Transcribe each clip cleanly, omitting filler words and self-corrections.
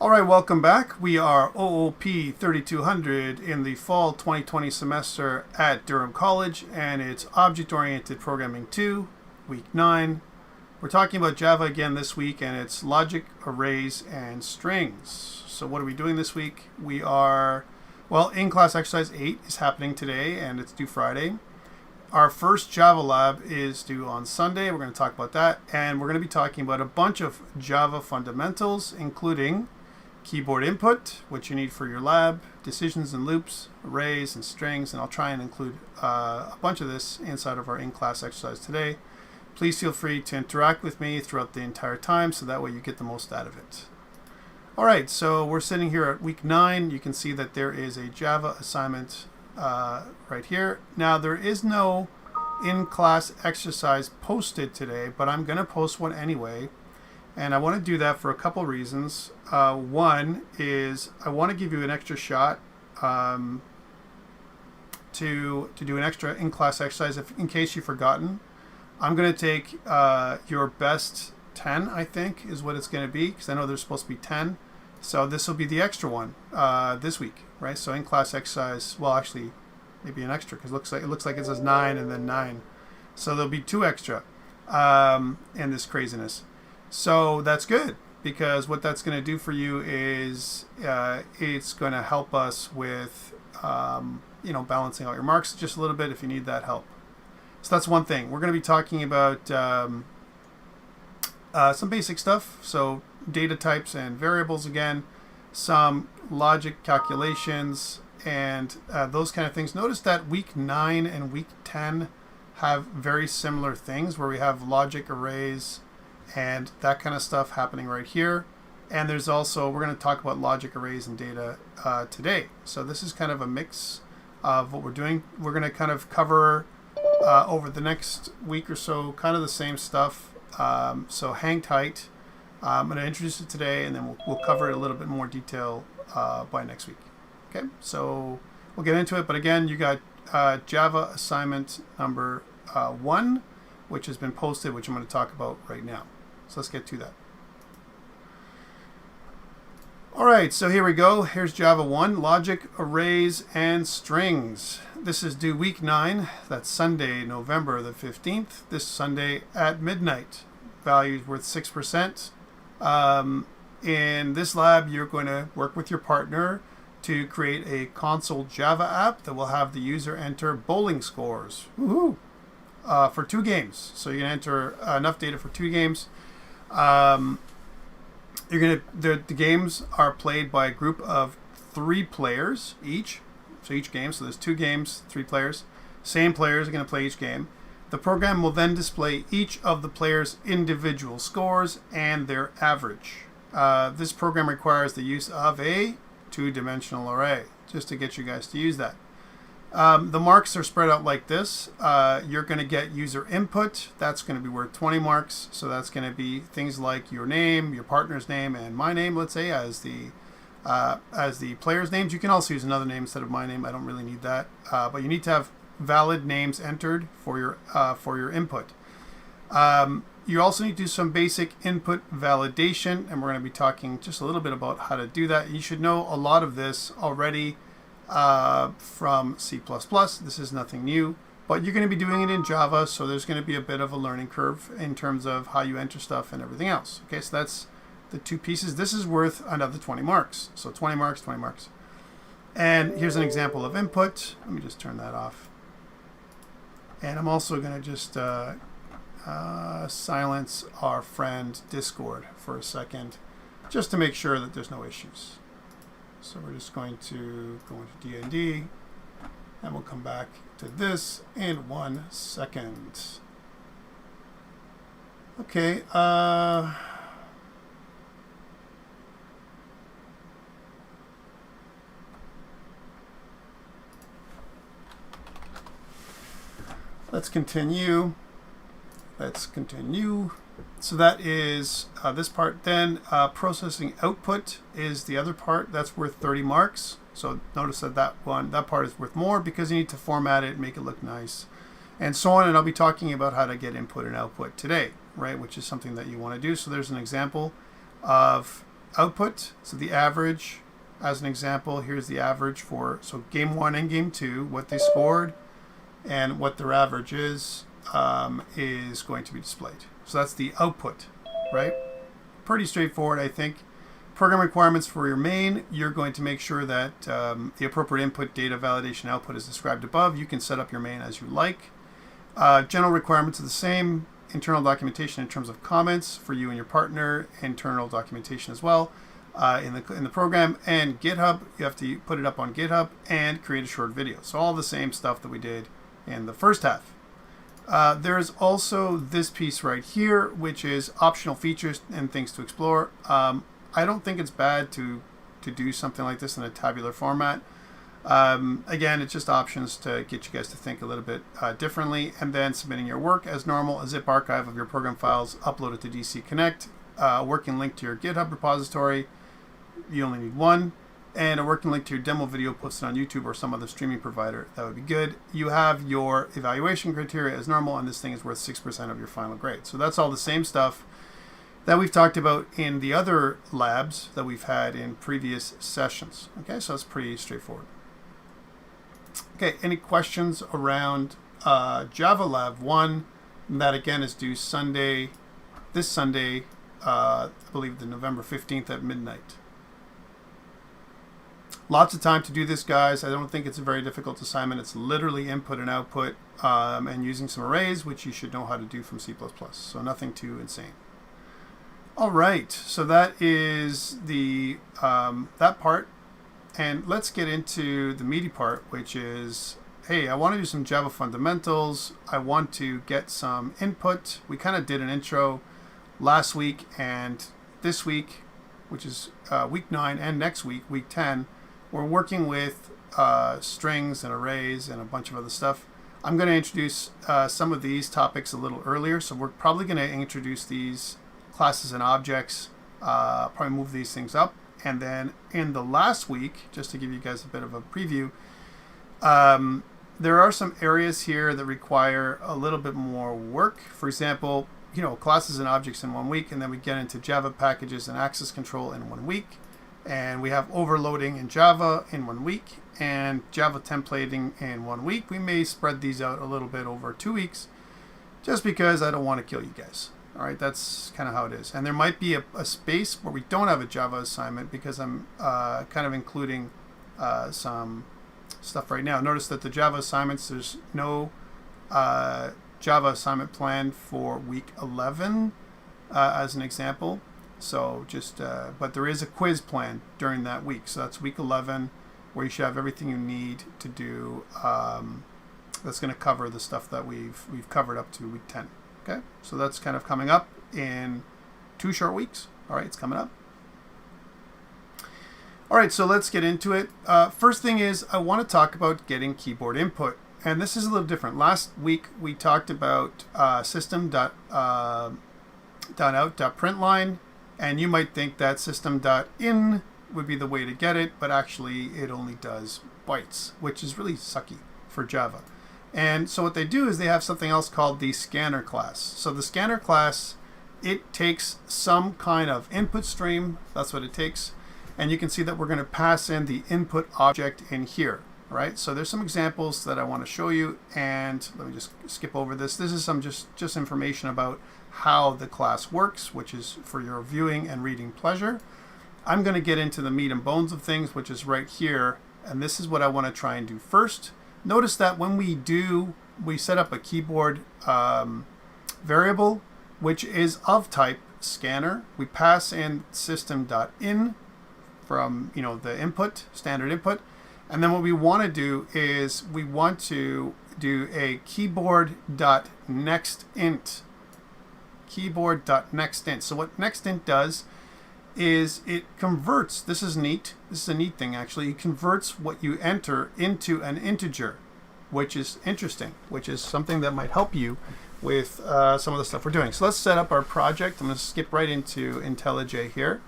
All right, welcome back. We are OOP3200 in the fall 2020 semester at Durham College, and it's Object-Oriented Programming 2, Week 9. We're talking about Java again this week, and it's logic, arrays, and strings. So what are we doing this week? We are, well, in-class exercise 8 is happening today, and it's due Friday. Our first Java lab is due on Sunday. We're going to talk about that, and we're going to be talking about a bunch of Java fundamentals, including keyboard input, which you need for your lab, decisions and loops, arrays and strings, and I'll try and include a bunch of this inside of our in-class exercise today. Please feel free to interact with me throughout the entire time so that way you get the most out of it. All right, so we're sitting here at week 9. You can see that there is a Java assignment right here. Now, there is no in-class exercise posted today, but I'm going to post one anyway. And I want to do that for a couple reasons. One is I want to give you an extra shot to do an extra in-class exercise in case you've forgotten. I'm going to take your best 10, I think, is what it's going to be, because I know there's supposed to be 10. So this will be the extra one this week, right? So in-class exercise, well, actually, maybe an extra, because it looks like it says 9 and then 9. So there'll be 2 extra in this craziness. So that's good, because what that's going to do for you is it's going to help us with balancing out your marks just a little bit if you need that help. So that's one thing. We're going to be talking about some basic stuff. So data types and variables again, some logic calculations, and those kind of things. Notice that week 9 and week 10 have very similar things where we have logic, arrays, and that kind of stuff happening right here. And there's also, we're going to talk about logic, arrays, and data today. So this is kind of a mix of what we're doing. We're going to kind of cover over the next week or so kind of the same stuff. So hang tight. I'm going to introduce it today, and then we'll cover it a little bit more detail by next week. Okay, so we'll get into it. But again, you got Java assignment number 1, which has been posted, which I'm going to talk about right now. So let's get to that. All right, so here we go. Here's Java 1, logic, arrays, and strings. This is due week 9. That's Sunday, November the 15th. This Sunday at midnight. Values worth 6%. In this lab, you're going to work with your partner to create a console Java app that will have the user enter bowling scores. Woohoo! For 2 games. So you're going to enter enough data for 2 games. The games are played by a group of 3 players each. So each game, so there's 2 games, 3 players. Same players are going to play each game. The program will then display each of the players' individual scores and their average. This program requires the use of a 2-dimensional array, just to get you guys to use that. The marks are spread out like this. You're going to get user input. That's going to be worth 20 marks. So that's going to be things like your name, your partner's name, and my name, let's say, as the player's names. You can also use another name instead of my name. I don't really need that. But you need to have valid names entered for your input. You also need to do some basic input validation, and we're going to be talking just a little bit about how to do that. You should know a lot of this already from C++. This is nothing new, but you're going to be doing it in Java, so there's going to be a bit of a learning curve in terms of how you enter stuff and everything else. Okay, so that's the 2 pieces. This is worth another 20 marks. So 20 marks, 20 marks. And here's an example of input. Let me just turn that off. And I'm also going to just silence our friend Discord for a second, just to make sure that there's no issues. So we're just going to go into D&D, and we'll come back to this in 1 second. Okay. Let's continue. So that is this part. Then processing output is the other part. That's worth 30 marks. So notice that part is worth more because you need to format it, make it look nice, and so on. And I'll be talking about how to get input and output today, right? Which is something that you want to do. So there's an example of output. So the average, as an example, here's the average for game 1 and game 2, what they scored and what their average is going to be displayed. So that's the output, right? Pretty straightforward, I think. Program requirements for your main, you're going to make sure that the appropriate input, data, validation, output is described above. You can set up your main as you like. General requirements are the same. Internal documentation in terms of comments for you and your partner. Internal documentation as well in the program. And GitHub, you have to put it up on GitHub and create a short video. So all the same stuff that we did in the first half. There's also this piece right here, which is optional features and things to explore. I don't think it's bad to do something like this in a tabular format. Again, it's just options to get you guys to think a little bit differently, and then submitting your work as normal, a zip archive of your program files uploaded to DC Connect, a working link to your GitHub repository, you only need one, and a working link to your demo video posted on YouTube or some other streaming provider. That would be good. You have your evaluation criteria as normal, and this thing is worth 6% of your final grade. So that's all the same stuff that we've talked about in the other labs that we've had in previous sessions. Okay, so that's pretty straightforward. Okay, any questions around Java Lab 1? That again is due Sunday, this Sunday, I believe the November 15th at midnight. Lots of time to do this, guys. I don't think it's a very difficult assignment. It's literally input and output and using some arrays, which you should know how to do from C++. So nothing too insane. All right, so that is the that part. And let's get into the meaty part, which is, hey, I want to do some Java fundamentals. I want to get some input. We kind of did an intro last week, and this week, which is week 9, and next week, week 10, we're working with strings and arrays and a bunch of other stuff. I'm going to introduce some of these topics a little earlier, so we're probably going to introduce these classes and objects, probably move these things up. And then in the last week, just to give you guys a bit of a preview, there are some areas here that require a little bit more work. For example, classes and objects in 1 week, and then we get into Java packages and access control in 1 week. And we have overloading in Java in 1 week and Java templating in 1 week. We may spread these out a little bit over 2 weeks just because I don't want to kill you guys. All right, that's kind of how it is. And there might be a space where we don't have a Java assignment because I'm kind of including some stuff right now. Notice that the Java assignments, there's no Java assignment planned for week 11 as an example. So just, but there is a quiz planned during that week. So that's week 11 where you should have everything you need to do. That's going to cover the stuff that we've covered up to week 10. Okay, so that's kind of coming up in 2 short weeks. All right, it's coming up. All right, so let's get into it. First thing is I want to talk about getting keyboard input. And this is a little different. Last week we talked about system.out.println, and you might think that system.in would be the way to get it, but actually it only does bytes, which is really sucky for Java. And so what they do is they have something else called the scanner class. So the scanner class, it takes some kind of input stream. That's what it takes. And you can see that we're going to pass in the input object in here. Right? So there's some examples that I want to show you. And let me just skip over this. This is some just information about how the class works, which is for your viewing and reading pleasure. I'm going to get into the meat and bones of things, which is right here. And this is what I want to try and do first. Notice that when we set up a keyboard variable, which is of type scanner. We pass in system.in from the input, standard input. And then what we want to do is we want to do a keyboard.nextInt. Keyboard.nextInt. So what nextInt does is it converts, this is neat, this is a neat thing actually, it converts what you enter into an integer, which is interesting, which is something that might help you with some of the stuff we're doing. So let's set up our project. I'm going to skip right into IntelliJ here.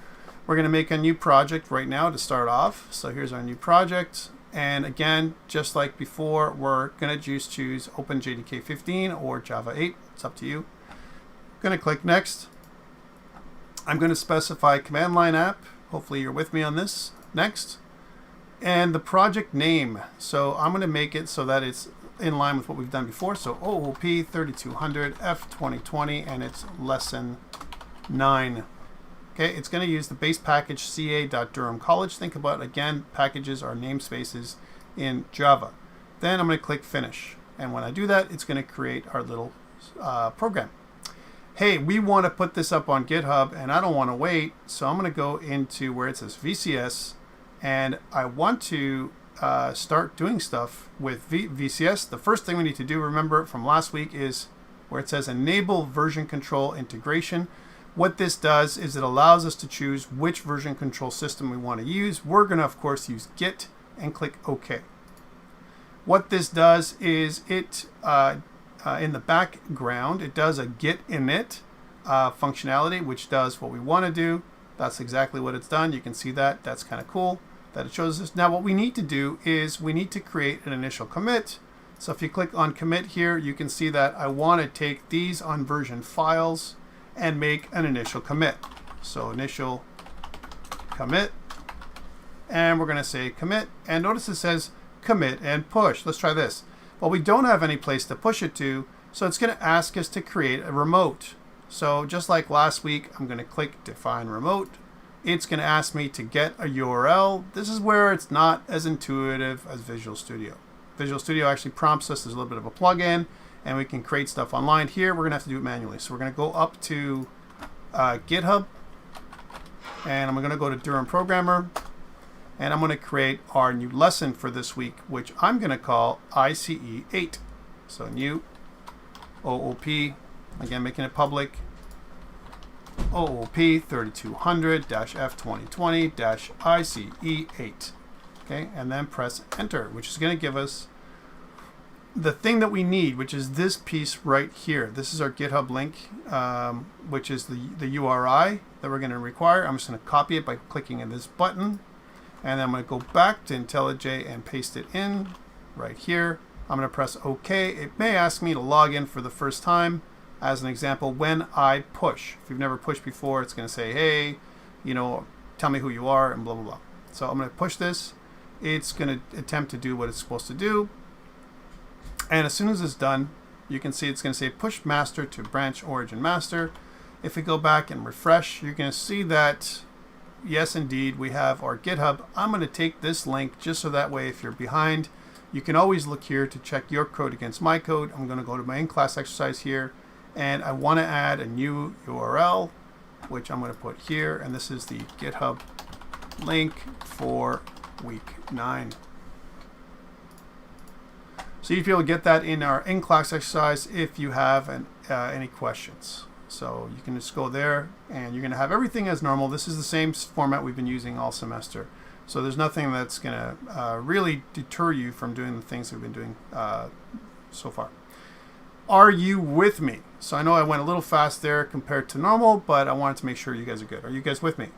We're going to make a new project right now to start off. So here's our new project. And again, just like before, we're going to just choose OpenJDK 15 or Java 8. It's up to you. I'm going to click Next. I'm going to specify command line app, Hopefully you're with me on this. Next. And the project name. So I'm going to make it so that it's in line with what we've done before. So OOP3200 F2020, and it's lesson 9. Okay, it's going to use the base package ca.Durham College. Think about, again, packages are namespaces in Java. Then I'm going to click finish. And when I do that, it's going to create our little program. Hey, we want to put this up on GitHub, and I don't want to wait. So I'm going to go into where it says VCS, and I want to start doing stuff with VCS. The first thing we need to do, remember from last week, is where it says enable version control integration. What this does is it allows us to choose which version control system we want to use. We're going to, of course, use Git and click OK. What this does is it, in the background, it does a git init functionality, which does what we want to do. That's exactly what it's done. You can see that. That's kind of cool that it shows us. Now, what we need to do is we need to create an initial commit. So if you click on commit here, you can see that I want to take these on version files and make an initial commit. So initial commit, and we're going to say commit, and notice it says commit and push. Let's try this. Well, we don't have any place to push it to, so it's going to ask us to create a remote. So just like last week, I'm going to click define remote. It's going to ask me to get a URL. This is where it's not as intuitive as Visual Studio. Visual Studio actually prompts us. There's a little bit of a plugin, and we can create stuff online. Here, we're going to have to do it manually. So we're going to go up to GitHub, and I'm going to go to Durham Programmer, and I'm going to create our new lesson for this week, which I'm going to call ICE 8. So new OOP, again, making it public, OOP3200-F2020-ICE 8. Okay, and then press enter, which is going to give us the thing that we need, which is this piece right here. This is our GitHub link, which is the URI that we're going to require. I'm just going to copy it by clicking on this button, and then I'm going to go back to IntelliJ and paste it in right here. I'm going to press OK. It may ask me to log in for the first time. As an example, when I push, if you've never pushed before, it's going to say, hey, you know, tell me who you are, and blah, blah, blah. So I'm going to push this. It's going to attempt to do what it's supposed to do. And as soon as it's done, you can see it's going to say push master to branch origin master. If we go back and refresh, you're going to see that, yes, indeed, we have our GitHub. I'm going to take this link just so that way if you're behind, you can always look here to check your code against my code. I'm going to go to my in-class exercise here, and I want to add a new URL, which I'm going to put here. And this is the GitHub link for week 9. So you'll be able to get that in our in-class exercise if you have any questions. So you can just go there, and you're going to have everything as normal. This is the same format we've been using all semester. So there's nothing that's going to really deter you from doing the things we've been doing so far. Are you with me? So I know I went a little fast there compared to normal, but I wanted to make sure you guys are good. Are you guys with me?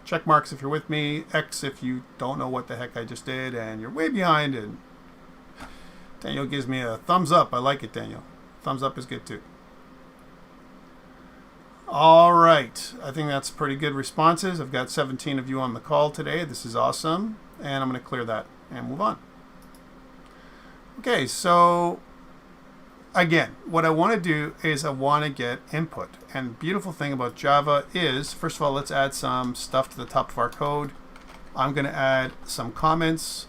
Check marks if you're with me, X if you don't know what the heck I just did and you're way behind, and Daniel gives me a thumbs up. I like it, Daniel. Thumbs up is good too. All right. I think that's pretty good responses. I've got 17 of you on the call today. This is awesome. And I'm going to clear that and move on. Okay, so again, what I want to do is I want to get input. And the beautiful thing about Java is, first of all, let's add some stuff to the top of our code. I'm going to add some comments.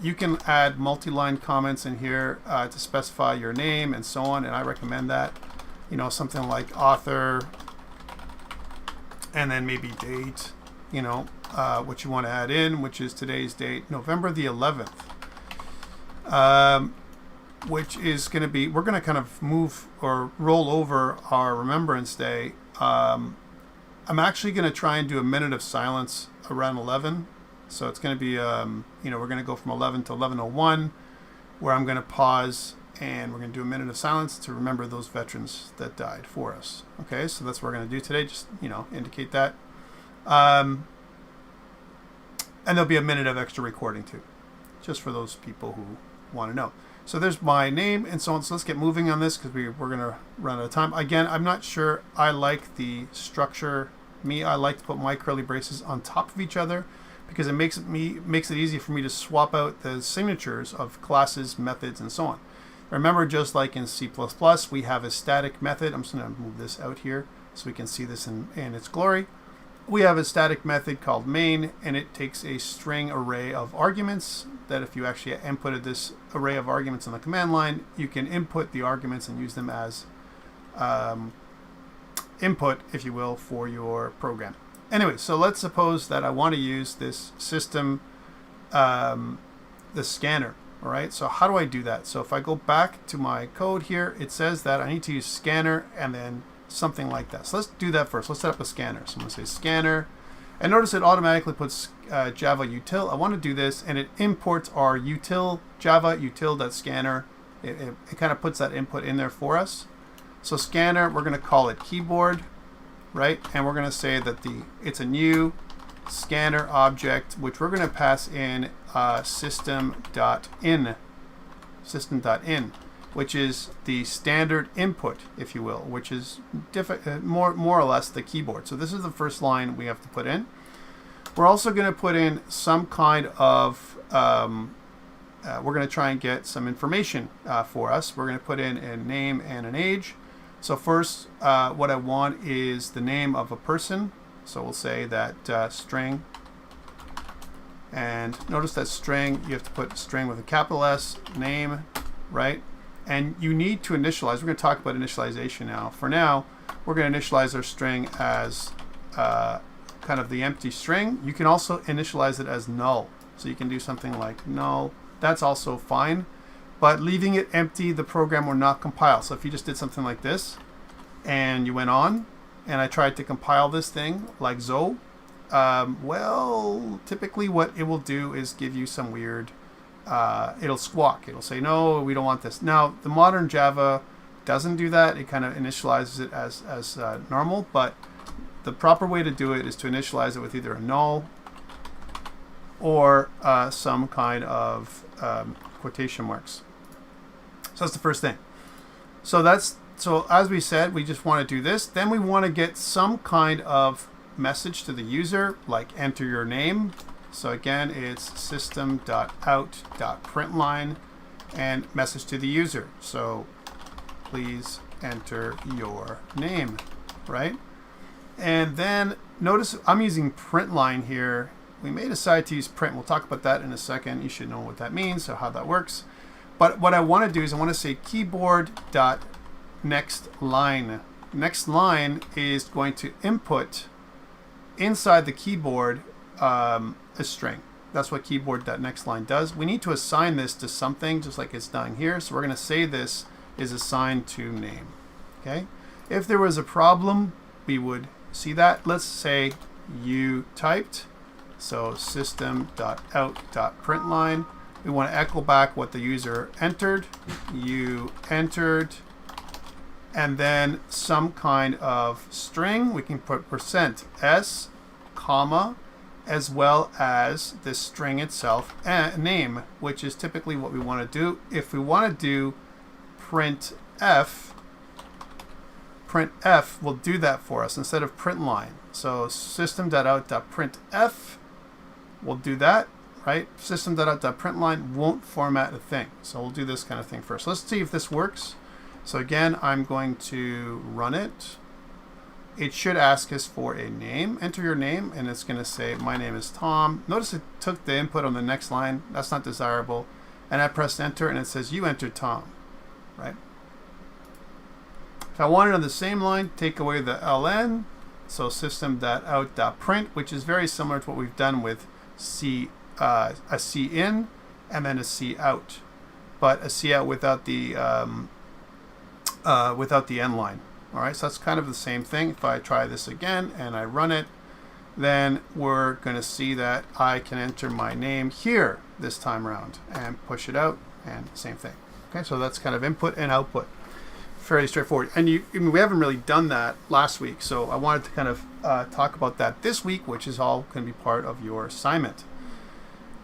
You can add multi-line comments in here to specify your name and so on, and I recommend that. You know, something like author, and then maybe date, you know, what you want to add in, which is today's date, November the 11th, which is going to be, we're going to kind of move or roll over our Remembrance Day. I'm actually going to try and do a minute of silence around 11. So it's going to be, you know, we're going to go from 11 to 11:01, where I'm going to pause and we're going to do a minute of silence to remember those veterans that died for us. Okay, so that's what we're going to do today. Just, you know, indicate that. And there'll be a minute of extra recording too, just for those people who want to know. So there's my name and so on. So let's get moving on this because we're going to run out of time. Again, I'm not sure I like the structure I like to put my curly braces on top of each other because it makes it easy for me to swap out the signatures of classes, methods, and so on. Remember, just like in C++, we have a static method. I'm just going to move this out here so we can see this in its glory. We have a static method called main, and it takes a string array of arguments that if you actually inputted this array of arguments on the command line, you can input the arguments and use them as input, if you will, for your program. Anyway, so let's suppose that I want to use this system, the scanner. All right, so how do I do that? So if I go back to my code here, it says that I need to use scanner and then something like that. So let's do that first. Let's set up a scanner. So I'm going to say scanner. And notice it automatically puts Java util. I want to do this, and it imports our util, Java util.scanner. It kind of puts that input in there for us. So scanner, we're going to call it keyboard, right? And we're going to say that it's a new scanner object, which we're going to pass in system.in, which is the standard input, if you will, which is more or less the keyboard. So this is the first line we have to put in. We're also going to put in some kind of, we're going to try and get some information for us. We're going to put in a name and an age. So first, what I want is the name of a person. So we'll say that string, and notice that string, you have to put string with a capital S, name, right? And you need to initialize. We're going to talk about initialization now. For now, we're going to initialize our string as kind of the empty string. You can also initialize it as null. So you can do something like null. That's also fine. But leaving it empty, the program will not compile. So if you just did something like this, and you went on, and I tried to compile this thing like zo, well, typically what it will do is give you some weird, it'll squawk. It'll say, no, we don't want this. Now, the modern Java doesn't do that. It kind of initializes it as normal, but the proper way to do it is to initialize it with either a null or some kind of quotation marks. So that's the first thing. So as we said, we just want to do this. Then we want to get some kind of message to the user, like enter your name. So again, it's system.out.println and message to the user. So please enter your name, right? And then notice I'm using println here. We may decide to use print. We'll talk about that in a second. You should know what that means, so how that works. But what I want to do is I want to say keyboard.next line. Next line is going to input inside the keyboard a string. That's what keyboard.nextLine does. We need to assign this to something, just like it's done here. So we're going to say this is assigned to name. Okay. If there was a problem, we would see that. Let's say you typed. So system.out.println. We want to echo back what the user entered. You entered. And then some kind of string. We can put %s, comma, as well as the string itself, name, which is typically what we want to do. If we want to do printf will do that for us instead of println. So system.out.printf will do that, right? System.out.println won't format a thing. So we'll do this kind of thing first. Let's see if this works. So again, I'm going to run it. It should ask us for a name. Enter your name, and it's going to say, my name is Tom. Notice it took the input on the next line. That's not desirable. And I pressed enter, and it says, you entered Tom, right? If I want it on the same line, take away the ln. So system.out.print, which is very similar to what we've done with a cin and then a cout, but a cout without the end line. All right, so that's kind of the same thing. If I try this again and I run it, then we're going to see that I can enter my name here this time around and push it out, and same thing. Okay, so that's kind of input and output. Fairly straightforward. And we haven't really done that last week, so I wanted to kind of talk about that this week, which is all going to be part of your assignment.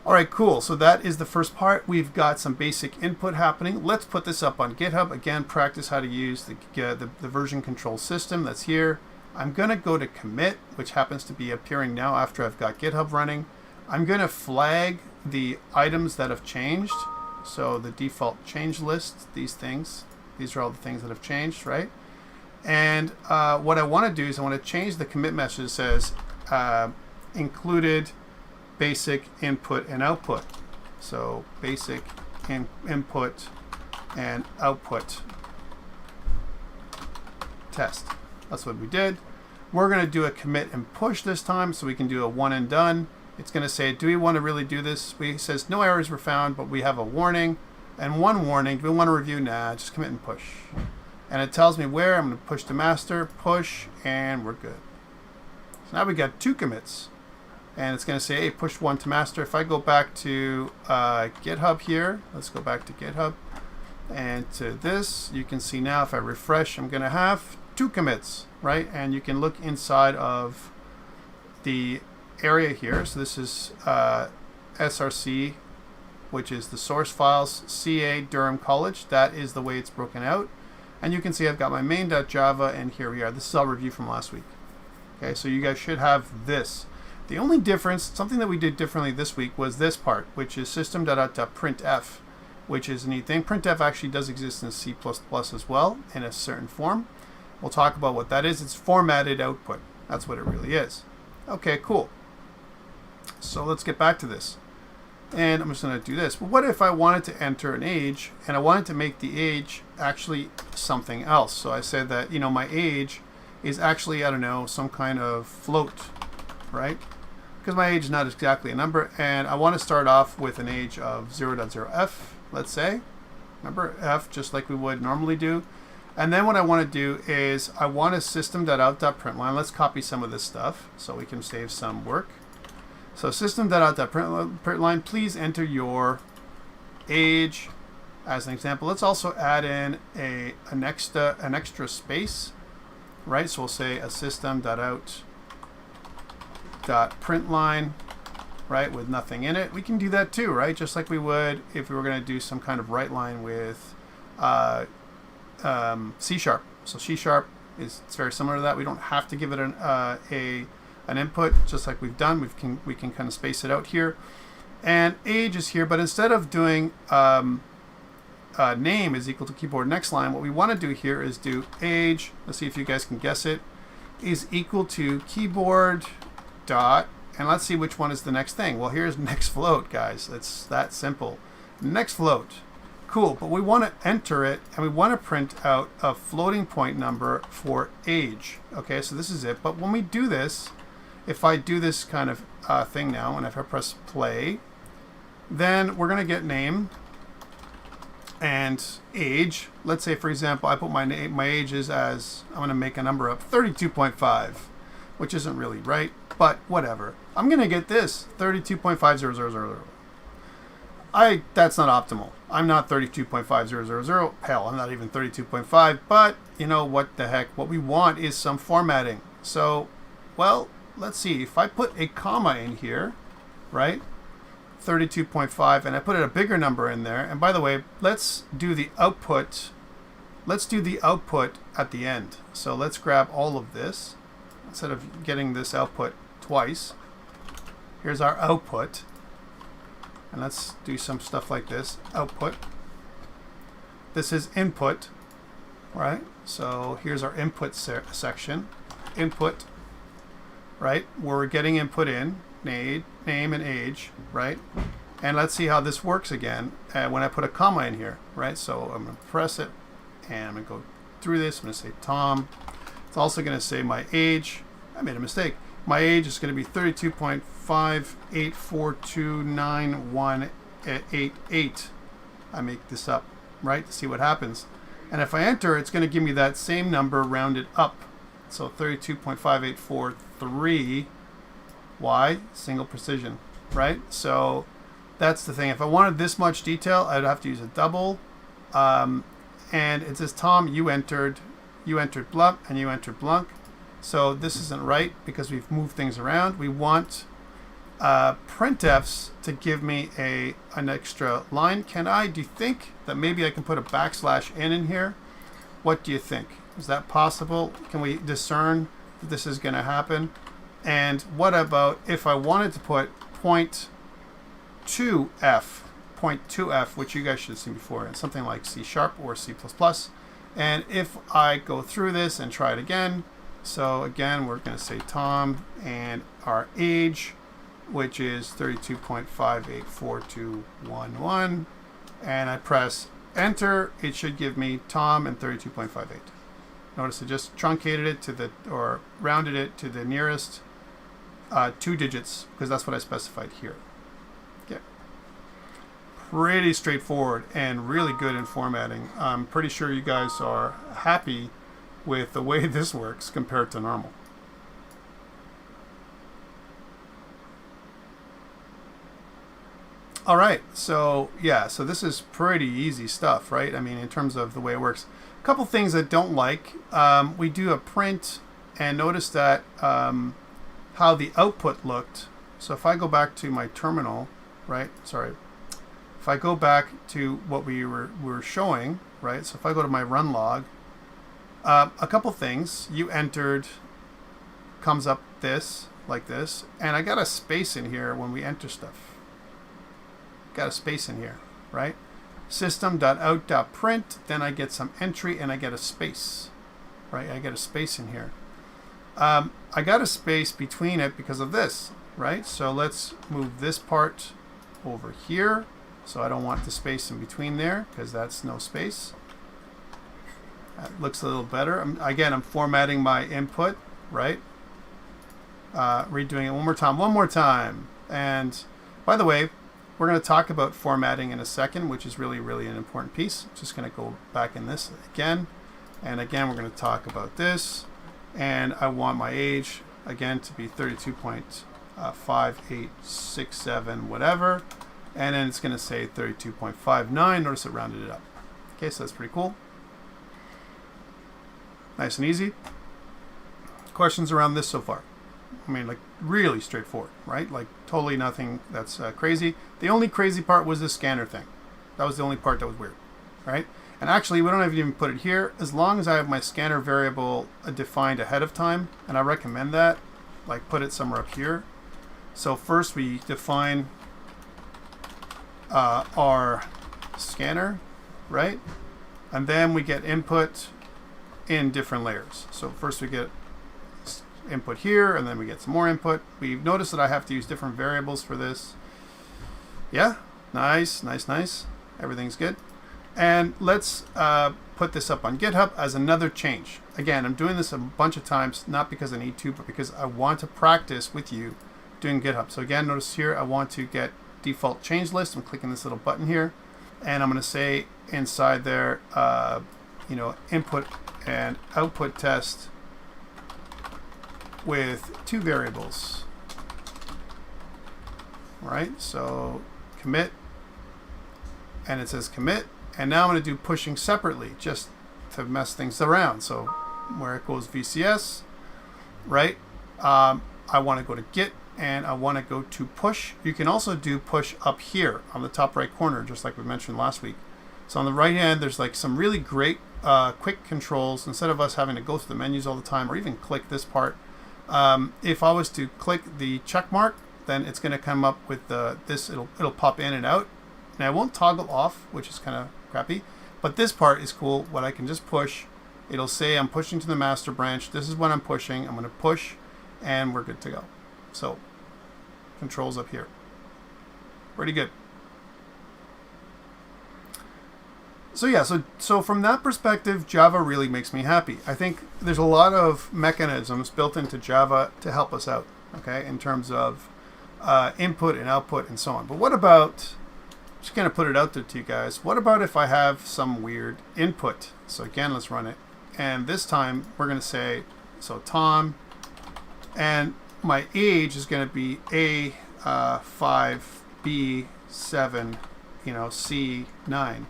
All right, cool. So that is the first part. We've got some basic input happening. Let's put this up on GitHub. Again, practice how to use the version control system that's here. I'm going to go to commit, which happens to be appearing now after I've got GitHub running. I'm going to flag the items that have changed. So the default change list, these things, these are all the things that have changed, right? And what I want to do is I want to change the commit message that says included basic input and output. So basic input and output test. That's what we did. We're going to do a commit and push this time, so we can do a one and done. It's going to say, do we want to really do this? It says no errors were found, but we have a warning and one warning. Do we want to review? Nah, just commit and push. And it tells me where. I'm going to push to master, push, and we're good. So now we got 2 commits. And it's going to say, hey, push 1 to master. If I go back to GitHub here, let's go back to GitHub. And to this, you can see now if I refresh, I'm going to have 2 commits, right? And you can look inside of the area here. So this is SRC, which is the source files, CA Durham College. That is the way it's broken out. And you can see I've got my main.java, and here we are. This is all review from last week. Okay, so you guys should have this. The only difference, something that we did differently this week, was this part, which is system.out.printf, which is a neat thing. Printf actually does exist in C++ as well, in a certain form. We'll talk about what that is. It's formatted output. That's what it really is. Okay, cool. So let's get back to this. And I'm just going to do this. But what if I wanted to enter an age, and I wanted to make the age actually something else? So I said that, you know, my age is actually, I don't know, some kind of float, right? Because my age is not exactly a number, and I want to start off with an age of 0.0f, let's say. Remember, f, just like we would normally do. And then what I want to do is I want a system.out.println. Let's copy some of this stuff so we can save some work. So system.out.println, please enter your age as an example. Let's also add in an extra space, right? So we'll say a system.out.println, right, with nothing in it. We can do that too, right? Just like we would if we were going to do some kind of write line with C#. So C# it's very similar to that. We don't have to give it an input, just like we've done. We can kind of space it out here. And age is here, but instead of doing name is equal to keyboard next line, what we want to do here is do age, let's see if you guys can guess it, is equal to keyboard dot, and let's see which one is the next thing. Well, here's next float, guys. It's that simple. Next float. Cool, but we want to enter it, and we want to print out a floating point number for age. Okay, so this is it. But when we do this, if I do this kind of thing now, and if I press play, then we're going to get name and age. Let's say, for example, I put my ages as, I'm going to make a number up, 32.5, which isn't really right, but whatever. I'm going to get this, 32.50000. That's not optimal. I'm not 32.5000. Hell, I'm not even 32.5, but you know what the heck? What we want is some formatting. So, well, let's see. If I put a comma in here, right? 32.5, and I put a bigger number in there. And by the way, let's do the output. Let's do the output at the end. So let's grab all of this. Instead of getting this output twice, here's our output. And let's do some stuff like this. Output. This is input, right? So here's our input section. Input, right? Where we're getting input in, name and age, right? And let's see how this works again when I put a comma in here, right? So I'm going to press it, and I'm going to go through this. I'm going to say Tom. It's also going to say my age. I made a mistake. My age is going to be 32.58429188. I make this up, right, to see what happens. And if I enter, it's going to give me that same number rounded up. So 32.5843. Why? Single precision, right? So that's the thing. If I wanted this much detail, I'd have to use a double. And it says, Tom, you entered Blunk, and you entered Blunk. So this isn't right because we've moved things around. We want printfs to give me an extra line. Do you think that maybe I can put a \n in here? What do you think? Is that possible? Can we discern that this is going to happen. And what about if I wanted to put point 2f, which you guys should have seen before, and something like C# or C++. And if I go through this and try it again, so again, we're going to say Tom and our age, which is 32.584211, and I press enter, it should give me Tom and 32.58. Notice it just truncated it to the, or rounded it to the nearest 2 digits, because that's what I specified here. Okay. Pretty straightforward and really good in formatting. I'm pretty sure you guys are happy with the way this works compared to normal. All right, so yeah, so this is pretty easy stuff, right? I mean, in terms of the way it works. A couple things I don't like. We do a print, and notice that how the output looked. So if I go back to my terminal, right? Sorry. If I go back to what we were showing, right? So if I go to my run log, a couple things. You entered, comes up this, like this, and I got a space in here when we enter stuff. Got a space in here, right? System.out.print, then I get some entry and I get a space, right? I get a space in here. I got a space between it because of this, right? So let's move this part over here. So I don't want the space in between there because that's no space. That looks a little better. I'm formatting my input, right? Redoing it one more time. And by the way, we're going to talk about formatting in a second, which is really, really an important piece. Just going to go back in this again. And again, we're going to talk about this. And I want my age, again, to be 32.5867, whatever. And then it's going to say 32.59. Notice it rounded it up. Okay, so that's pretty cool. Nice and easy. Questions around this so far? I mean, like, really straightforward, right? Like, totally nothing that's crazy. The only crazy part was the scanner thing. That was the only part that was weird, right? And actually, we don't even put it here. As long as I have my scanner variable defined ahead of time, and I recommend that, like, put it somewhere up here. So first we define our scanner, right? And then we get input in different layers. So first we get input here, and then we get some more input. We've noticed that I have to use different variables for this. Yeah, nice. Everything's good. And let's put this up on GitHub as another change. Again, I'm doing this a bunch of times, not because I need to, but because I want to practice with you doing GitHub. So again, notice here, I want to get default change list. I'm clicking this little button here, and I'm going to say inside there, input and output test with 2 variables. All right, so commit, and it says commit, and now I'm going to do pushing separately just to mess things around. So where it goes VCS, right? I want to go to Git, and I want to go to push. You can also do push up here on the top right corner, just like we mentioned last week. So on the right hand, there's like some really great quick controls. Instead of us having to go through the menus all the time, or even click this part. If I was to click the check mark, then it's going to come up with this. It'll pop in and out, and I won't toggle off, which is kind of crappy. But this part is cool. What I can just push, it'll say I'm pushing to the master branch. This is what I'm pushing. I'm going to push, and we're good to go. So controls up here, pretty good. So yeah, so from that perspective, Java really makes me happy. I think there's a lot of mechanisms built into Java to help us out, okay, in terms of input and output and so on. But what about, just going to put it out there to you guys, what about if I have some weird input? So again, let's run it. And this time, we're going to say, so Tom, and my age is going to be A5, B7, C9.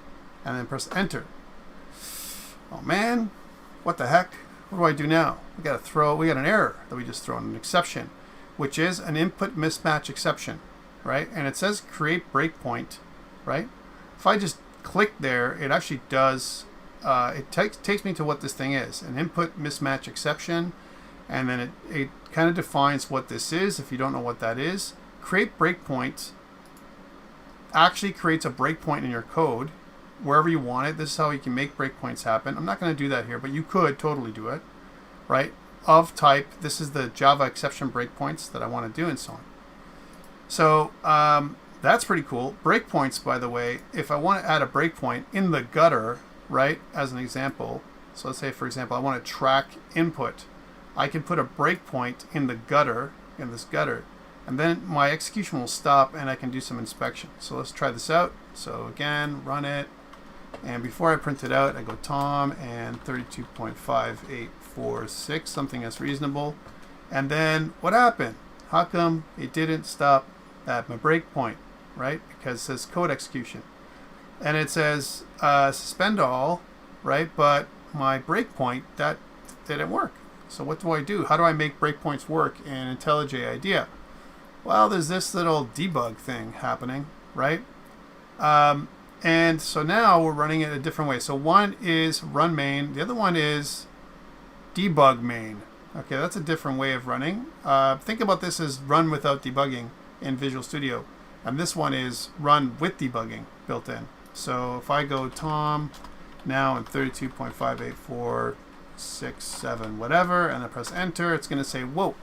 And then press enter. Oh man, what the heck? What do I do now? We got an error that we just throw in, an exception, which is an input mismatch exception, right? And it says create breakpoint, right? If I just click there, it actually does, it takes me to what this thing is, an input mismatch exception. and then it kind of defines what this is. If you don't know what that is, create breakpoint actually creates a breakpoint in your code wherever you want it. This is how you can make breakpoints happen. I'm not going to do that here, but you could totally do it, right? Of type, this is the Java exception breakpoints that I want to do, and so on. So that's pretty cool. Breakpoints, by the way, if I want to add a breakpoint in the gutter, right, as an example, so let's say, for example, I want to track input. I can put a breakpoint in the gutter, in this gutter, and then my execution will stop and I can do some inspection. So let's try this out. So again, run it. And before I print it out, I go Tom and 32.5846, something that's reasonable. And then what happened? How come it didn't stop at my breakpoint, right? Because it says code execution. And it says suspend all, right? But my breakpoint, that didn't work. So what do I do? How do I make breakpoints work in IntelliJ IDEA? Well, there's this little debug thing happening, right? And so now we're running it a different way. So one is run main. The other one is debug main. Okay, that's a different way of running. Think about this as run without debugging in Visual Studio. And this one is run with debugging built in. So if I go Tom now and 32.58467 whatever, and I press enter, it's going to say, whoa,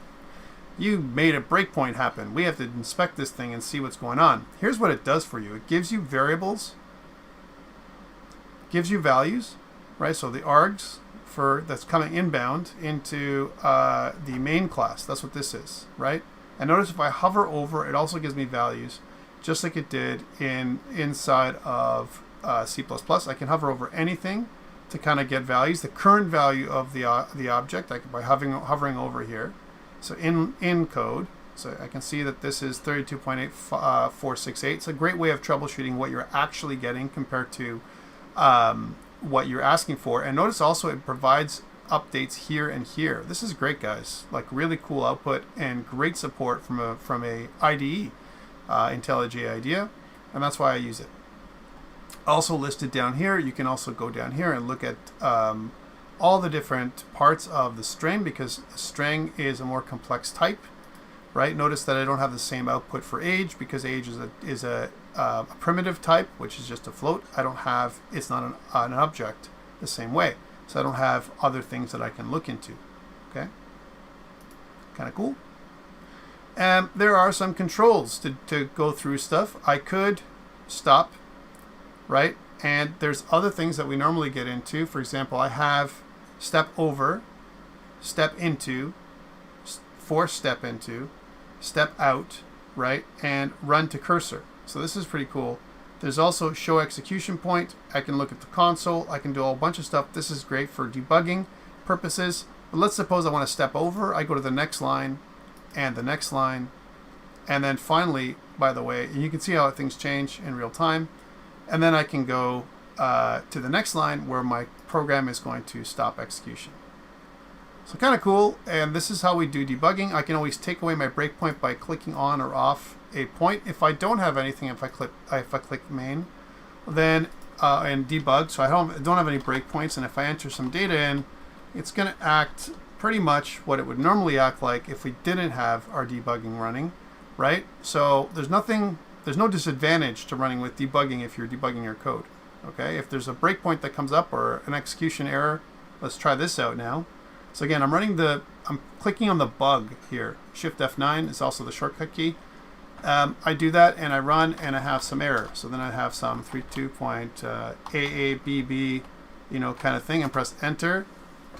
you made a breakpoint happen. We have to inspect this thing and see what's going on. Here's what it does for you. It gives you variables, gives you values, right? So the args that's coming inbound into the main class. That's what this is, right? And notice if I hover over, it also gives me values, just like it did inside of C++. I can hover over anything to kind of get values. The current value of the object, by hovering over here. So in code, so I can see that this is 32.8468. It's a great way of troubleshooting what you're actually getting compared to what you're asking for. And notice also it provides updates here and here. This is great, guys. Like really cool output and great support from a IDE, IntelliJ IDEA, and that's why I use it. Also listed down here, you can also go down here and look at all the different parts of the string, because a string is a more complex type, right? Notice that I don't have the same output for age, because age is a primitive type, which is just a float. It's not an object the same way. So I don't have other things that I can look into, okay? Kind of cool. And there are some controls to go through stuff. I could stop, right? And there's other things that we normally get into. For example, I have step over, step into, force step into, step out, right? And run to cursor. So this is pretty cool. There's also show execution point. I can look at the console. I can do a whole bunch of stuff. This is great for debugging purposes. But let's suppose I want to step over. I go to the next line and the next line. And then finally, by the way, and you can see how things change in real time. And then I can go to the next line where my program is going to stop execution. So kind of cool. And this is how we do debugging. I can always take away my breakpoint by clicking on or off a point. If I don't have anything, if I click main, then and debug, so I don't have any breakpoints, and if I enter some data in, it's going to act pretty much what it would normally act like if we didn't have our debugging running, right? So there's no disadvantage to running with debugging if you're debugging your code. Okay, if there's a breakpoint that comes up or an execution error, let's try this out now. So again, I'm clicking on the bug here. Shift F9 is also the shortcut key. I do that and I run and I have some error. So then I have some 32.AABB, kind of thing, and press enter.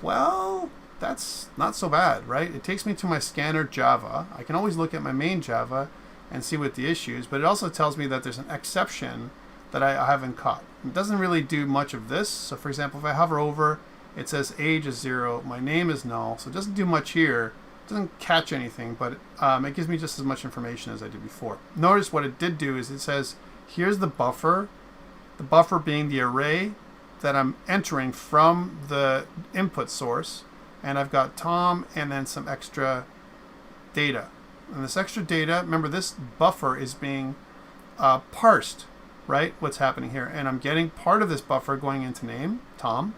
Well, that's not so bad, right? It takes me to my scanner Java. I can always look at my main Java and see what the issue is, but it also tells me that there's an exception that I haven't caught. It doesn't really do much of this. So for example, if I hover over, it says age is 0, my name is null, so it doesn't do much here. It doesn't catch anything, but it gives me just as much information as I did before. Notice what it did do is it says, here's the buffer being the array that I'm entering from the input source, and I've got Tom and then some extra data. And this extra data, remember this buffer is being parsed, right? What's happening here. And I'm getting part of this buffer going into name, Tom.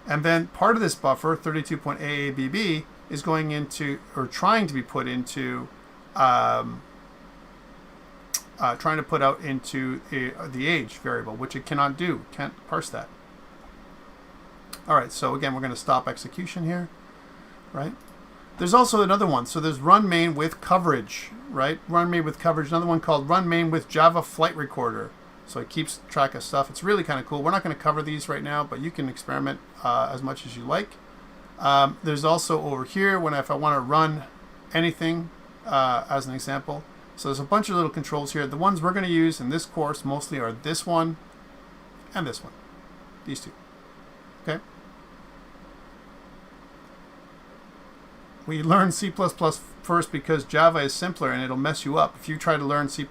And then part of this buffer, 32.AABB, is going into, or trying to be put into, trying to put out into the age variable, which it cannot do. Can't parse that. All right, so again, we're going to stop execution here, right? There's also another one. So there's run main with coverage, right? Run main with coverage. Another one called run main with Java flight recorder. So it keeps track of stuff. It's really kind of cool. We're not going to cover these right now, but you can experiment as much as you like. There's also over here if I want to run anything as an example. So there's a bunch of little controls here. The ones we're going to use in this course mostly are this one and this one. These two. Okay. We learn C++ first because Java is simpler and it'll mess you up. If you try to learn C++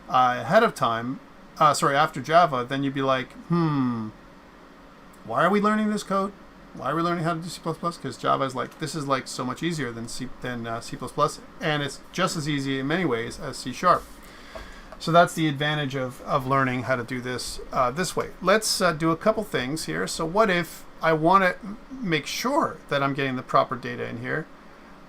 ahead of time, after Java, then you'd be like, why are we learning this code? Why are we learning how to do C++? Because Java is like, this is like so much easier than C++, and it's just as easy in many ways as C#. So that's the advantage of learning how to do this this way. Let's do a couple things here. So what if I want to make sure that I'm getting the proper data in here?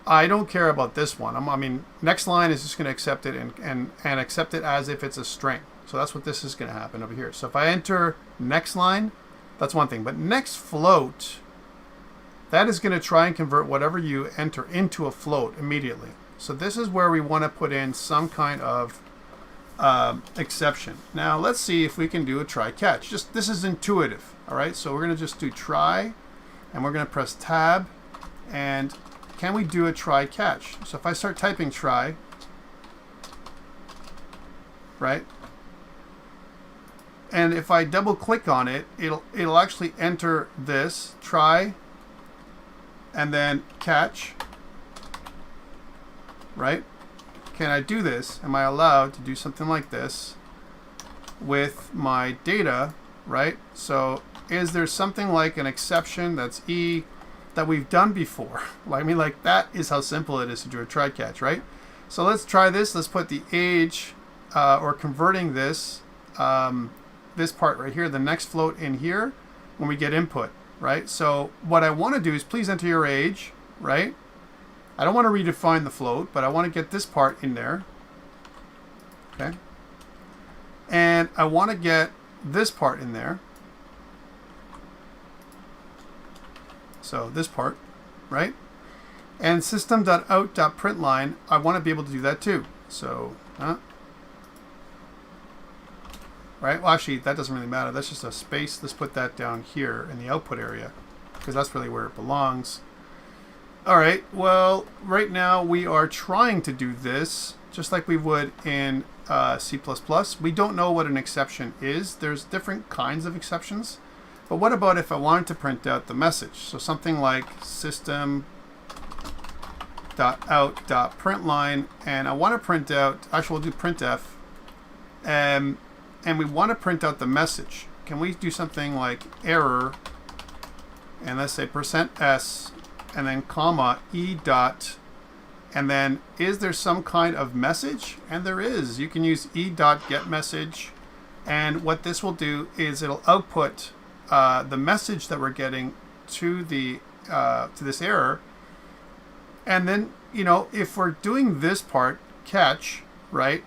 I don't care about this one. I mean, next line is just going to accept it and accept it as if it's a string. So that's what this is going to happen over here. So if I enter next line, that's one thing. But next float, that is going to try and convert whatever you enter into a float immediately. So this is where we want to put in some kind of exception. Now let's see if we can do a try catch. This is intuitive. All right. So we're going to just do try, and we're going to press tab, and can we do a try catch? So if I start typing try, right? And if I double click on it, it'll actually enter this try and then catch, right? Can I do this? Am I allowed to do something like this with my data, right? So is there something like an exception that's E that we've done before? I mean, like, that is how simple it is to do a try catch, right? So let's try this. Let's put the age or converting this this part right here, the next float in here when we get input, right? So what I want to do is please enter your age, right? I don't want to redefine the float, but I want to get this part in there, okay? And I want to get this part in there. So this part, right? And system.out.println, I want to be able to do that too. So, right? Well, actually, that doesn't really matter. That's just a space. Let's put that down here in the output area because that's really where it belongs. All right. Well, right now we are trying to do this just like we would in C++. We don't know what an exception is. There's different kinds of exceptions. But what about if I wanted to print out the message? So something like system.out.println, and I want to print out, actually we'll do printf, and we want to print out the message. Can we do something like error, and let's say %s, and then comma, e dot, and then is there some kind of message? And there is. You can use e dot get message, and what this will do is it'll output the message that we're getting to the to this error. And then, you know, if we're doing this part, catch, right?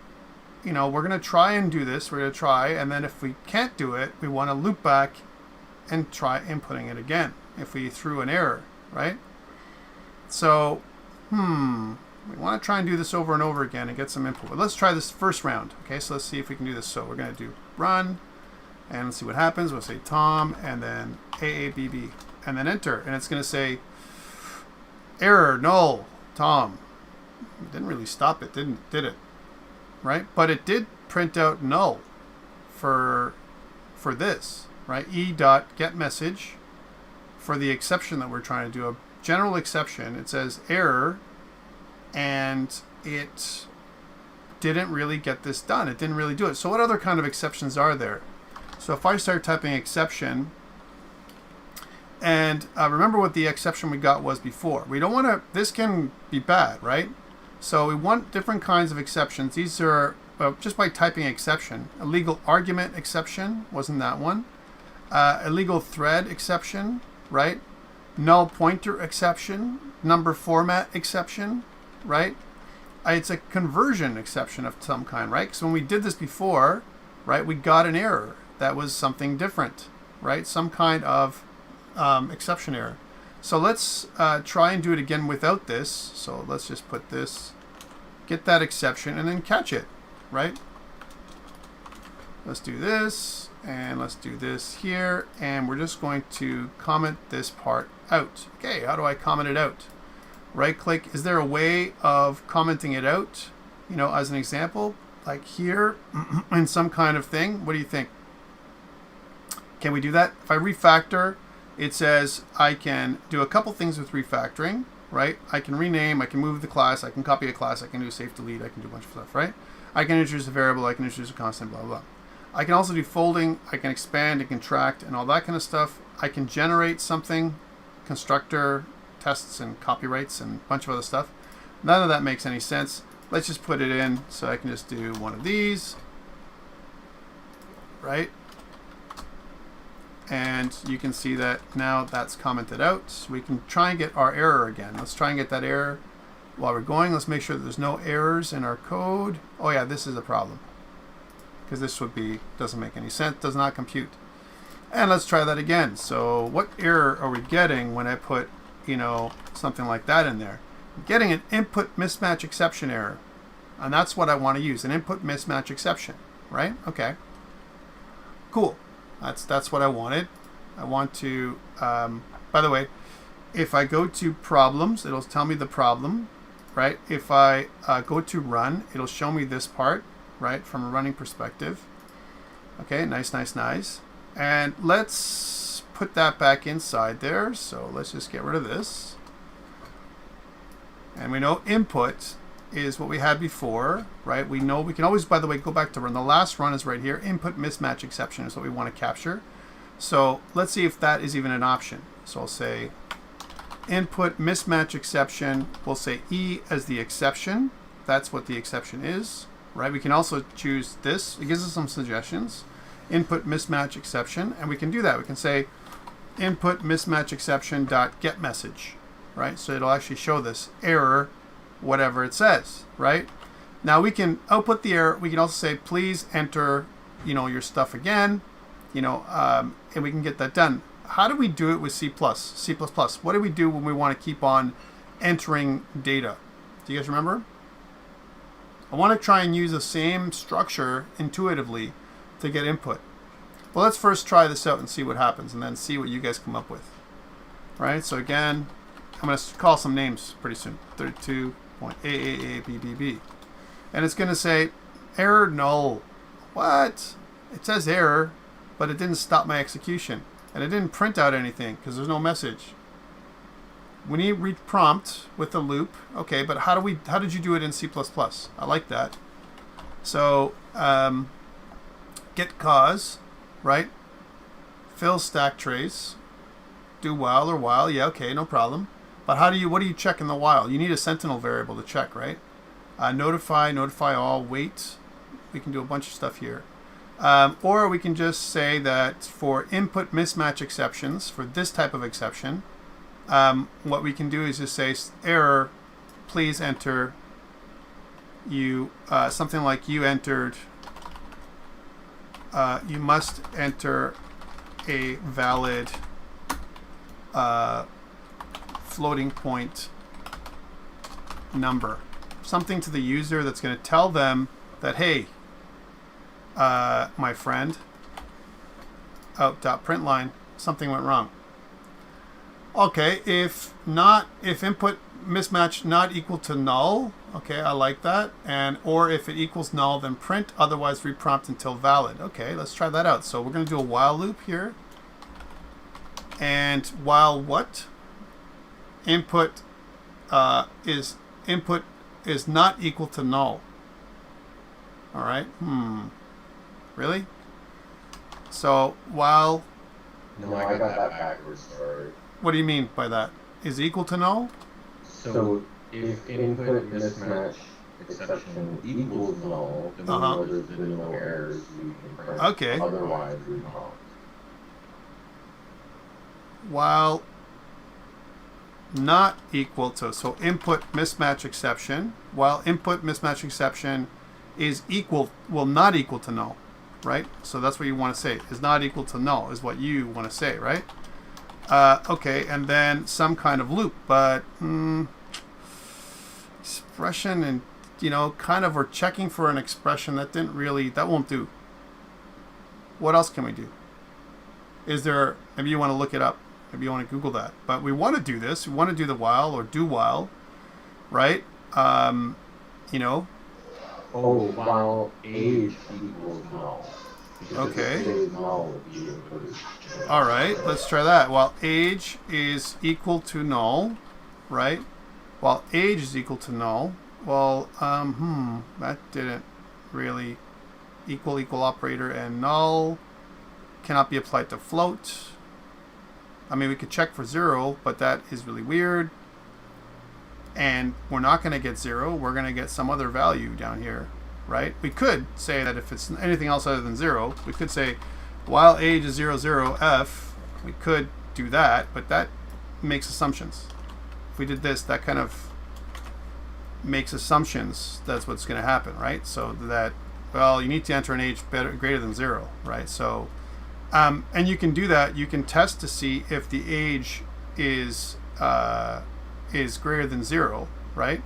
You know, we're going to try and do this. We're going to try, and then if we can't do it, we want to loop back and try inputting it again if we threw an error, right? So, we want to try and do this over and over again and get some input. But let's try this first round. Okay, so let's see if we can do this. So we're going to do run, and let's see what happens. We'll say Tom, and then AABB, and then enter. And it's going to say error, null, Tom. It didn't really stop it, did it? Right? But it did print out null for this, right? e.getMessage for the exception that we're trying to do, a general exception. It says error, and it didn't really get this done. It didn't really do it. So what other kind of exceptions are there? So if I start typing exception, and remember what the exception we got was before. We don't want to, this can be bad, right? So we want different kinds of exceptions. These are, just by typing exception, illegal argument exception, wasn't that one? Illegal thread exception, right? Null pointer exception, number format exception, right? It's a conversion exception of some kind, right? Because when we did this before, right, we got an error. That was something different, right? Some kind of exception error. So let's try and do it again without this. So let's just put this, get that exception, and then catch it, right? Let's do this, and let's do this here, and we're just going to comment this part out. Okay, how do I comment it out? Right click. Is there a way of commenting it out, you know, as an example, like here in some kind of thing? What do you think? Can we do that? If I refactor, it says I can do a couple things with refactoring, right? I can rename, I can move the class, I can copy a class, I can do safe delete, I can do a bunch of stuff, right? I can introduce a variable, I can introduce a constant, blah, blah. I can also do folding, I can expand and contract and all that kind of stuff. I can generate something, constructor, tests and copyrights and a bunch of other stuff. None of that makes any sense. Let's just put it in, so I can just do one of these, right? And you can see that now that's commented out. So we can try and get our error again. Let's try and get that error while we're going. Let's make sure that there's no errors in our code. Oh yeah, this is a problem, because this would be, doesn't make any sense, does not compute. And let's try that again. So what error are we getting when I put, you know, something like that in there? I'm getting an input mismatch exception error. And that's what I want to use, an input mismatch exception, right? Okay, cool. That's what I wanted. I want to, by the way, if I go to problems, it'll tell me the problem, right? If I go to run, it'll show me this part, right, from a running perspective. Okay, nice, nice, nice. And let's put that back inside there. So let's just get rid of this. And we know input is what we had before, right? We know we can always, by the way, go back to run. The last run is right here. Input mismatch exception is what we want to capture. So let's see if that is even an option. So I'll say input mismatch exception. We'll say E as the exception. That's what the exception is, right? We can also choose this. It gives us some suggestions. Input mismatch exception, and we can do that. We can say input mismatch exception dot get message, right? So it'll actually show this error, whatever it says, right? Now we can output the error. We can also say please enter, you know, your stuff again, you know, and we can get that done. How do we do it with C++? What do we do when we want to keep on entering data? Do you guys remember? I want to try and use the same structure intuitively to get input. Well, let's first try this out and see what happens, and then see what you guys come up with. Right? So again, I'm going to call some names pretty soon. 32.AAABBB. And it's going to say error null. What? It says error, but it didn't stop my execution. And it didn't print out anything because there's no message. We need read prompt with a loop. Okay, but how did you do it in C++? I like that. So get cause, right? Fill stack trace. Do while or while. Yeah, okay, no problem. But what do you check in the while? You need a sentinel variable to check, right? Notify all, wait. We can do a bunch of stuff here. Or we can just say that for input mismatch exceptions, for this type of exception, what we can do is just say error, please enter something like you entered, you must enter a valid floating point number. Something to the user that's going to tell them that, hey, my friend, out.println, something went wrong. Okay, if input mismatch not equal to null, okay, I like that. Or if it equals null, then print, otherwise reprompt until valid. Okay, let's try that out. So we're going to do a while loop here. And while what? Input is not equal to null. All right. Really? So while. No, I got that backwards. Sorry. What do you mean by that? Is equal to null? So if input mismatch exception equals null, then we know there's been no errors. We can print. Okay. Otherwise, we prompt. While not equal to, so input mismatch exception, while input mismatch exception is equal, well, not equal to null, right? So that's what you want to say, is not equal to null, is what you want to say, right? Okay, and then some kind of loop, but expression and, kind of we're checking for an expression that that won't do. What else can we do? Is there, maybe you want to look it up. Maybe you want to Google that. But we want to do this. We want to do the while or do while, right? Oh, while age equals null. Okay. Null would be included. All right, let's try that. While age is equal to null, right? While age is equal to null, well, that didn't really equal operator and null cannot be applied to float. I mean, we could check for 0, but that is really weird. And we're not going to get 0. We're going to get some other value down here, right? We could say that if it's anything else other than 0, we could say while age is 0, 0, f. We could do that, but that makes assumptions. If we did this, that kind of makes assumptions. That's what's going to happen, right? So that, well, you need to enter an age greater than 0, right? So, and you can do that. You can test to see if the age is greater than 0, right?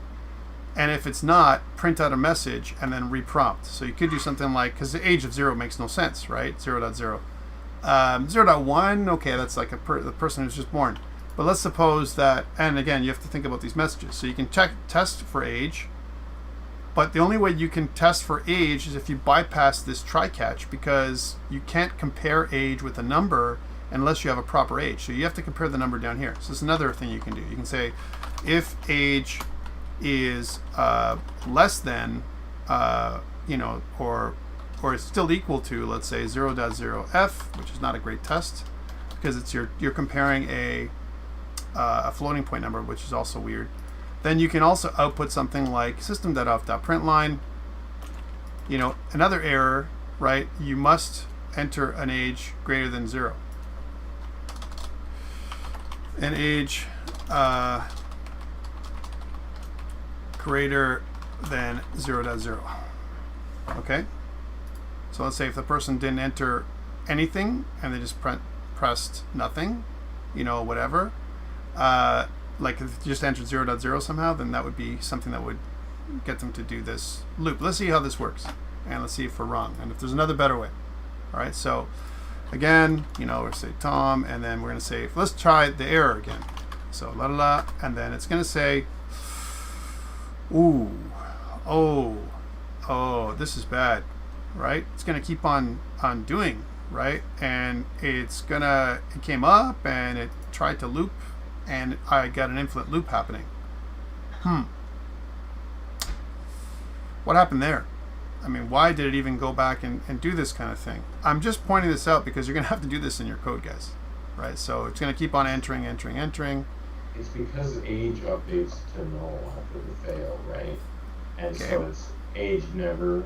And if it's not, print out a message and then reprompt. So you could do something like, because the age of 0 makes no sense, right? 0.0. 0.1, okay, that's like the person who's just born. But let's suppose that, and again, you have to think about these messages. So you can test for age, but the only way you can test for age is if you bypass this try-catch, because you can't compare age with a number unless you have a proper age. So you have to compare the number down here. So this is another thing you can do. You can say if age is less than, or is still equal to, let's say 0.0f, which is not a great test because it's you're comparing a floating point number, which is also weird. Then you can also output something like system.out.println. Another error, right? You must enter an age greater than 0. An age greater than 0.0. Okay? So let's say if the person didn't enter anything and they just pressed nothing, whatever, like if they just entered 0.0 somehow, then that would be something that would get them to do this loop. Let's see how this works, and let's see if we're wrong, and if there's another better way. All right, so again, we'll say Tom, and then we're going to say, let's try the error again. So la la la, and then it's going to say, ooh, oh, this is bad, right? It's going to keep on doing, right? And it came up and it tried to loop, and I got an infinite loop happening. What happened there? I mean, why did it even go back and do this kind of thing? I'm just pointing this out because you're going to have to do this in your code, guys, right? So it's going to keep on entering. It's because age updates to null after the fail, right? And okay. So it's age never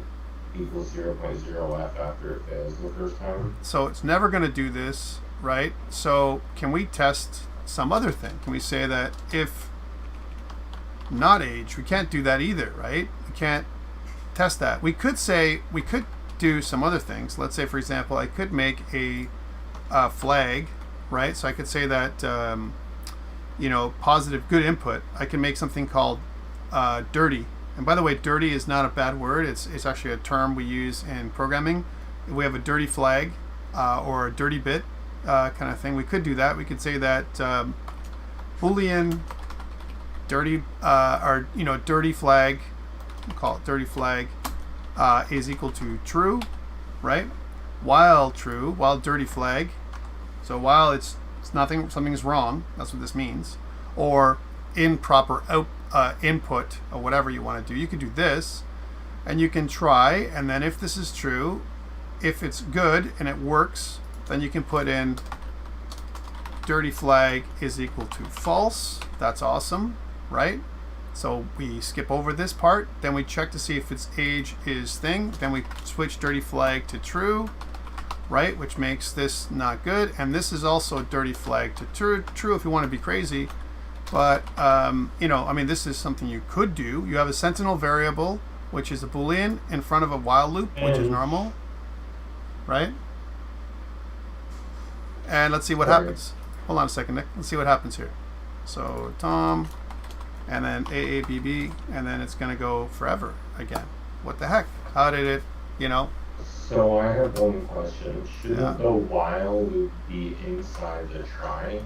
equals 0.0f after it fails the first time. So it's never going to do this, right? So can we test some other thing? Can we say that if not age, we can't do that either, right? We can't test that. We could do some other things. Let's say, for example, I could make a flag, right? So I could say that positive good input. I can make something called dirty. And by the way, dirty is not a bad word. It's actually a term we use in programming. If we have a dirty flag or a dirty bit kind of thing, we could do that. We could say that Boolean dirty dirty flag. We'll call it dirty flag is equal to true, right? While true, while dirty flag. So while it's something's wrong, that's what this means. Or improper input, or whatever you want to do. You could do this, and you can try, and then if this is true, if it's good and it works, then you can put in dirty flag is equal to false. That's awesome, right? So we skip over this part, then we check to see if its age is thing, then we switch dirty flag to true, right, which makes this not good, and this is also dirty flag to true if you want to be crazy. But, I mean, this is something you could do. You have a sentinel variable, which is a Boolean, in front of a while loop, which is normal. Right? And let's see what happens. Hold on a second, Nick. Let's see what happens here. So, Tom, and then AABB, and then it's going to go forever again. What the heck? How did it, So I have one question. Shouldn't the while loop be inside the try?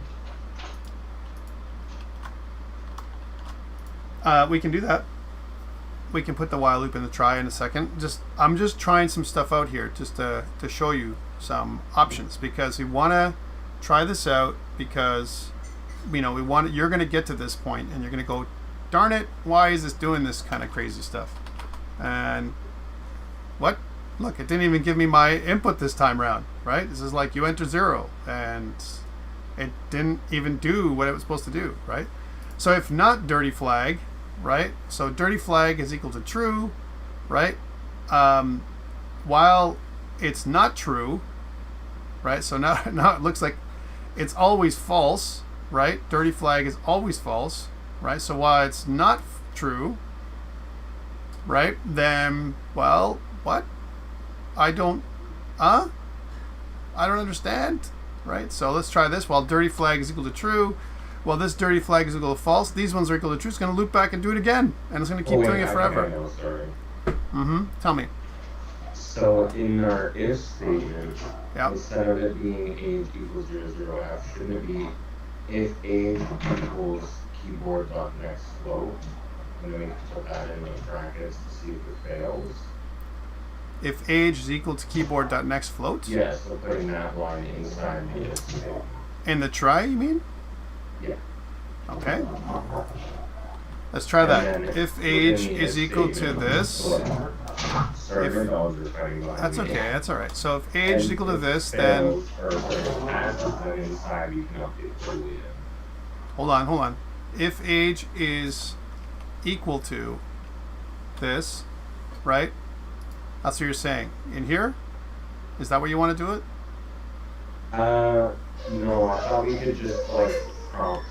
We can do that. We can put the while loop in the try in a second. I'm just trying some stuff out here just to show you some options, because we want to try this out, because you're going to get to this point and you're going to go, darn it, why is this doing this kind of crazy stuff? And what? Look, it didn't even give me my input this time around, right? This is like you enter 0 and it didn't even do what it was supposed to do, right? So if not dirty flag, right? So dirty flag is equal to true, right? While it's not true, right? So now it looks like it's always false, right? Dirty flag is always false, right? So while it's not true, right? Then, well, what? I don't understand, right? So let's try this. While dirty flag is equal to true, well, this dirty flag is equal to false. These ones are equal to true. It's going to loop back and do it again, and it's going to keep doing it forever. Tell me. So in our if statement, instead of it being age equals 0, 0f, shouldn't it be if age equals keyboard.next float? And then we can put that in the brackets to see if it fails. If age is equal to keyboard.next float? Yes, so putting that line inside the if statement. In the try, you mean? Yeah. Okay. Let's try that. If age is equal to this. That's okay, that's alright. So if age is equal to this, then. Hold on. If age is equal to this, right? That's what you're saying. In here? Is that where you want to do it? No, I thought we could just prompt.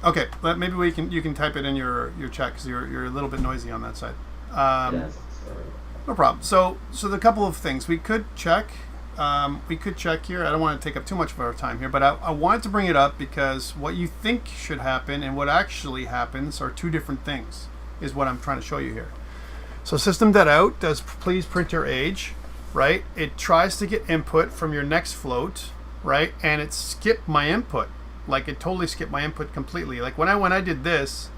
Okay, but maybe you can type it in your chat, because you're a little bit noisy on that side. No problem. So the couple of things we could check. Here. I don't want to take up too much of our time here, but I wanted to bring it up because what you think should happen and what actually happens are two different things, is what I'm trying to show you here. So system.out does please print your age, right? It tries to get input from your next float, right? And it skipped my input. Like it totally skipped my input completely. Like when I did this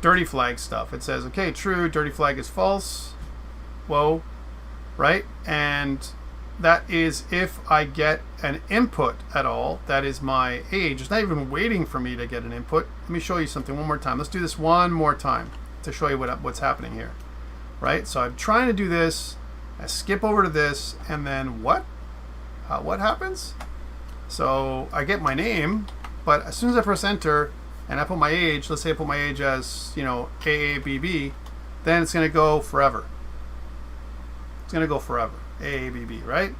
dirty flag stuff, it says, okay, true, dirty flag is false. Whoa, right? And that is if I get an input at all, that is my age. It's not even waiting for me to get an input. Let me show you something one more time. Let's do this one more time to show you what's happening here, right? So I'm trying to do this. I skip over to this, and then what? What happens? So I get my name, but as soon as I press enter and I put my age, let's say I put my age as, AABB, then it's going to go forever. It's going to go forever. AABB, right?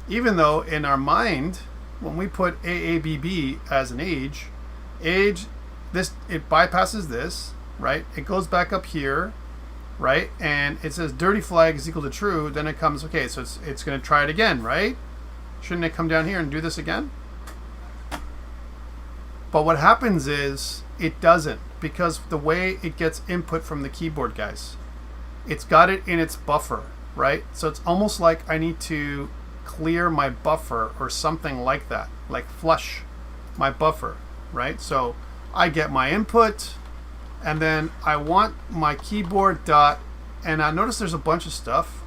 Even though in our mind, when we put AABB as an age, it bypasses this, right? It goes back up here, right? And it says dirty flag is equal to true. Then it comes, okay, so it's going to try it again, right? Shouldn't it come down here and do this again? But what happens is it doesn't, because the way it gets input from the keyboard, guys, it's got it in its buffer, right? So it's almost like I need to clear my buffer or something like that, like flush my buffer, right? So I get my input, and then I want my keyboard dot, and I notice there's a bunch of stuff,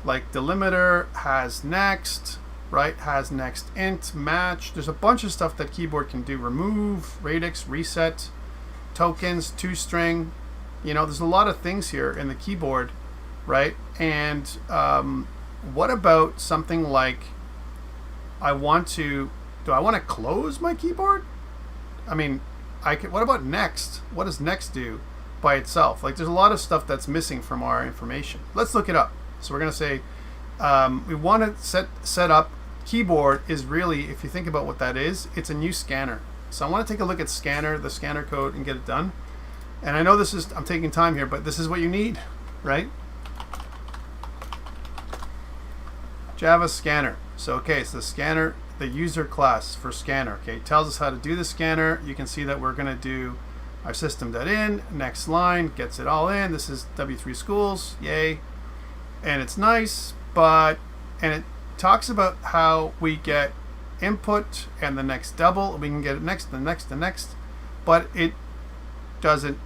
like delimiter has next, right? Has next int, match. There's a bunch of stuff that keyboard can do. Remove, radix, reset, tokens, toString. There's a lot of things here in the keyboard, right? And what about something like do I want to close my keyboard? I mean, what about next? What does next do by itself? Like there's a lot of stuff that's missing from our information. Let's look it up. So we're going to say we want to set up keyboard is really, if you think about what that is, it's a new scanner. So I want to take a look at the scanner code, and get it done. And I know I'm taking time here, but this is what you need, right? Java scanner. So okay, so the scanner, the user class for scanner. Okay, tells us how to do the scanner. You can see that we're going to do our system.in, next line, gets it all in. This is W3 schools, yay. And it's nice, and it talks about how we get input and the next double. We can get it next, the next, but it doesn't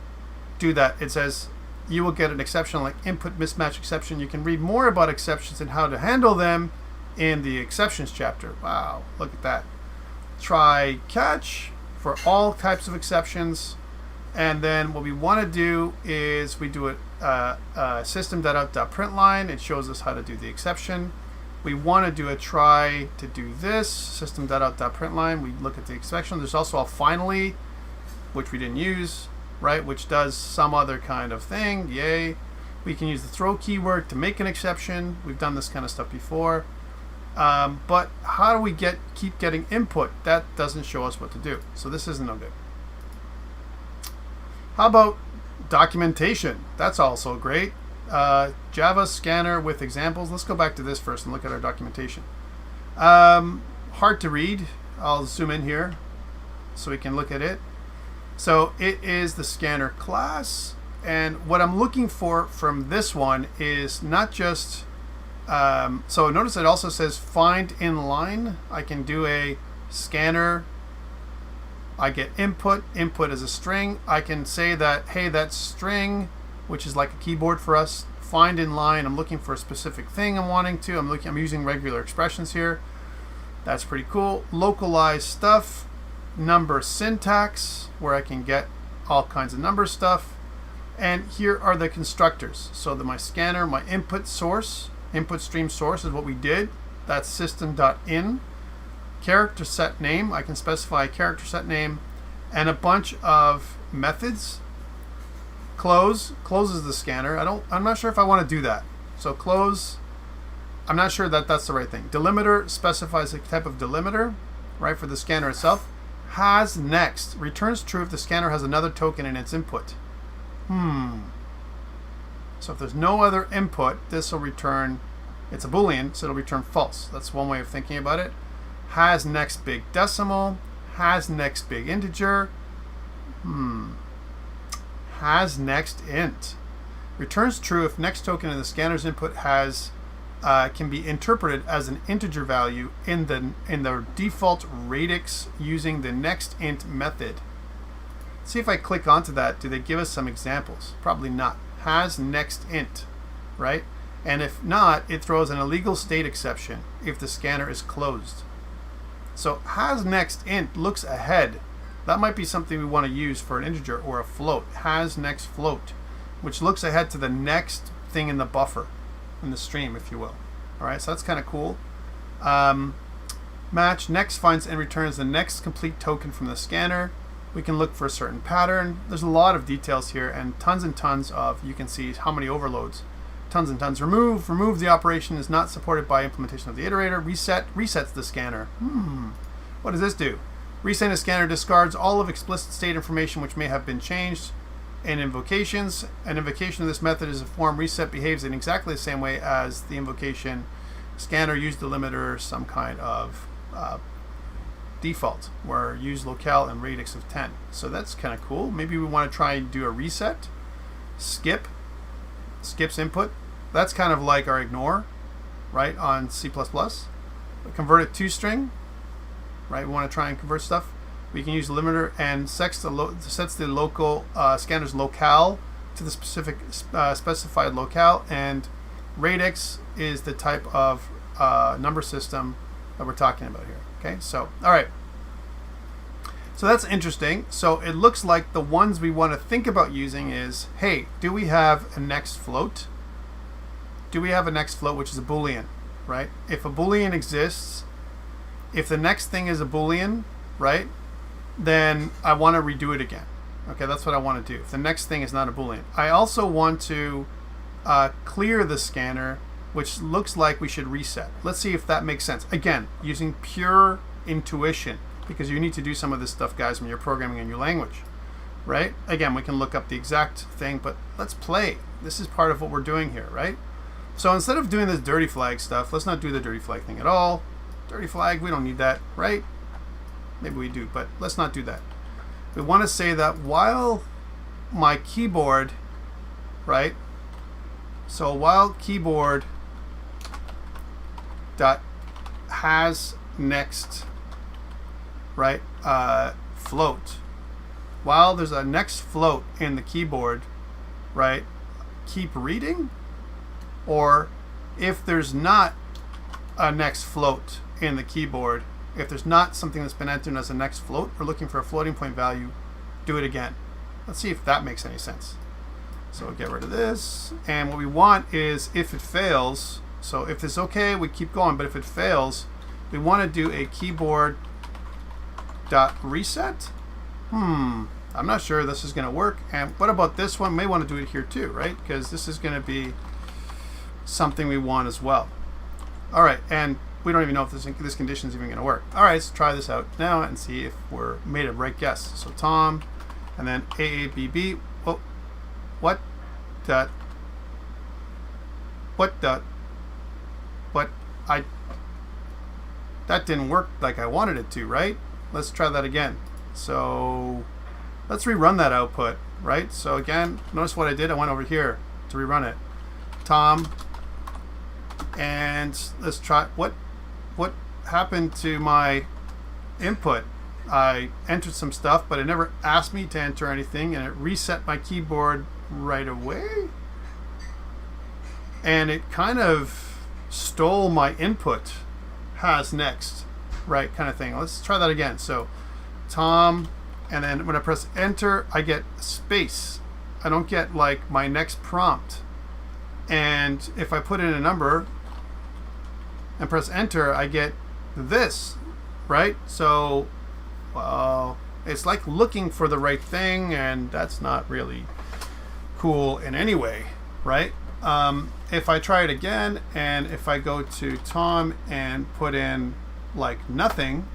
do that. It says you will get an exception like input mismatch exception. You can read more about exceptions and how to handle them in the exceptions chapter. Wow, look at that. Try catch for all types of exceptions. And then what we want to do is we do a system.out.println. It shows us how to do the exception. We want to do a try to do this, system.out.println. We look at the exception. There's also a finally, which we didn't use, right, which does some other kind of thing, yay. We can use the throw keyword to make an exception. We've done this kind of stuff before. But how do we keep getting input? That doesn't show us what to do. So this isn't no good. How about documentation? That's also great. Java scanner with examples. Let's go back to this first and look at our documentation. Hard to read. I'll zoom in here so we can look at it. So it is the scanner class. And what I'm looking for from this one is not just... so notice it also says find in line. I can do a scanner. I get input as a string. I can say that, hey, that string, which is like a keyboard for us, find in line. I'm looking for a specific thing I'm wanting to. I'm using regular expressions here. That's pretty cool. Localized stuff, number syntax, where I can get all kinds of number stuff. And here are the constructors. So my scanner, my input stream source is what we did. That's system.in. Character set name, I can specify a character set name, and a bunch of methods. Closes the scanner. I'm not sure if I want to do that. So close, I'm not sure that that's the right thing. Delimiter specifies a type of delimiter, right, for the scanner itself. Has next, returns true if the scanner has another token in its input. So if there's no other input, this will return, it's a Boolean, so it'll return false. That's one way of thinking about it. Has next big decimal, has next big integer, has next int. Returns true if next token in the scanner's input can be interpreted as an integer value in the default radix using the next int method. See if I click onto that, do they give us some examples? Probably not. Has next int, right? And if not, it throws an illegal state exception if the scanner is closed. So has next int looks ahead. That might be something we want to use for an integer or a float. Has next float, which looks ahead to the next thing in the buffer, in the stream, if you will. All right, so that's kind of cool. Match next finds and returns the next complete token from the scanner. We can look for a certain pattern. There's a lot of details here and tons of, you can see how many overloads. Tons and tons. Remove the operation is not supported by implementation of the iterator. Resets the scanner. What does this do? Resetting the scanner discards all of explicit state information which may have been changed in invocations. An invocation of this method is a form reset behaves in exactly the same way as the invocation scanner use delimiter, some kind of default where use locale and radix of 10. So that's kind of cool. Maybe we want to try and do a reset. Skips input. That's kind of like our ignore, right, on C++. Convert it to string, right? We want to try and convert stuff. We can use the limiter and sets the local scanner's locale to the specific specified locale, and radix is the type of number system that we're talking about here. Okay, so all right. So that's interesting. So it looks like the ones we want to think about using is, hey, do we have a next float? Do we have a next float, which is a Boolean, right? If a Boolean exists, if the next thing is a Boolean, right, then I want to redo it again. Okay, that's what I want to do. If the next thing is not a Boolean. I also want to clear the scanner which looks like we should reset. Let's see if that makes sense. Again, using pure intuition, because you need to do some of this stuff, guys, when you're programming a new language, right? Again, we can look up the exact thing, but let's play. This is part of what we're doing here, right? So instead of doing this dirty flag stuff, let's not do the dirty flag thing at all. Dirty flag, we don't need that, right? Maybe we do, but let's not do that. We want to say that while my keyboard, right? So while keyboard dot has next, right, float, while there's a next float in the keyboard, right, keep reading. Or if there's not a next float in the keyboard, if there's not something that's been entered as a next float, we're looking for a floating point value, do it again. Let's see if that makes any sense. So we'll get rid of this. And what we want is, if it fails, so if it's okay, we keep going, but if it fails, we want to do a keyboard dot reset. I'm not sure this is going to work. And what about this one? May want to do it here too, right? Because this is going to be something we want as well. All right, and we don't even know if this condition is even going to work. All right, let's try this out now and see if we're made a right guess. So Tom, and then AABB. Oh, what dot? What dot? What I? That didn't work like I wanted it to, right? Let's try that again. So let's rerun that output, right? So again, notice what I did. I went over here to rerun it. Tom, and let's try what happened to my input. I entered some stuff, but it never asked me to enter anything, and it reset my keyboard right away, and it kind of stole my input. Has next, right, kind of thing. Let's try that again. So Tom, and then when I press enter, I get space. I don't get like my next prompt. And if I put in a number and press enter, I get this, right? So it's like looking for the right thing, and that's not really cool in any way, right? If I try it again, and if I go to Tom and put in like nothing,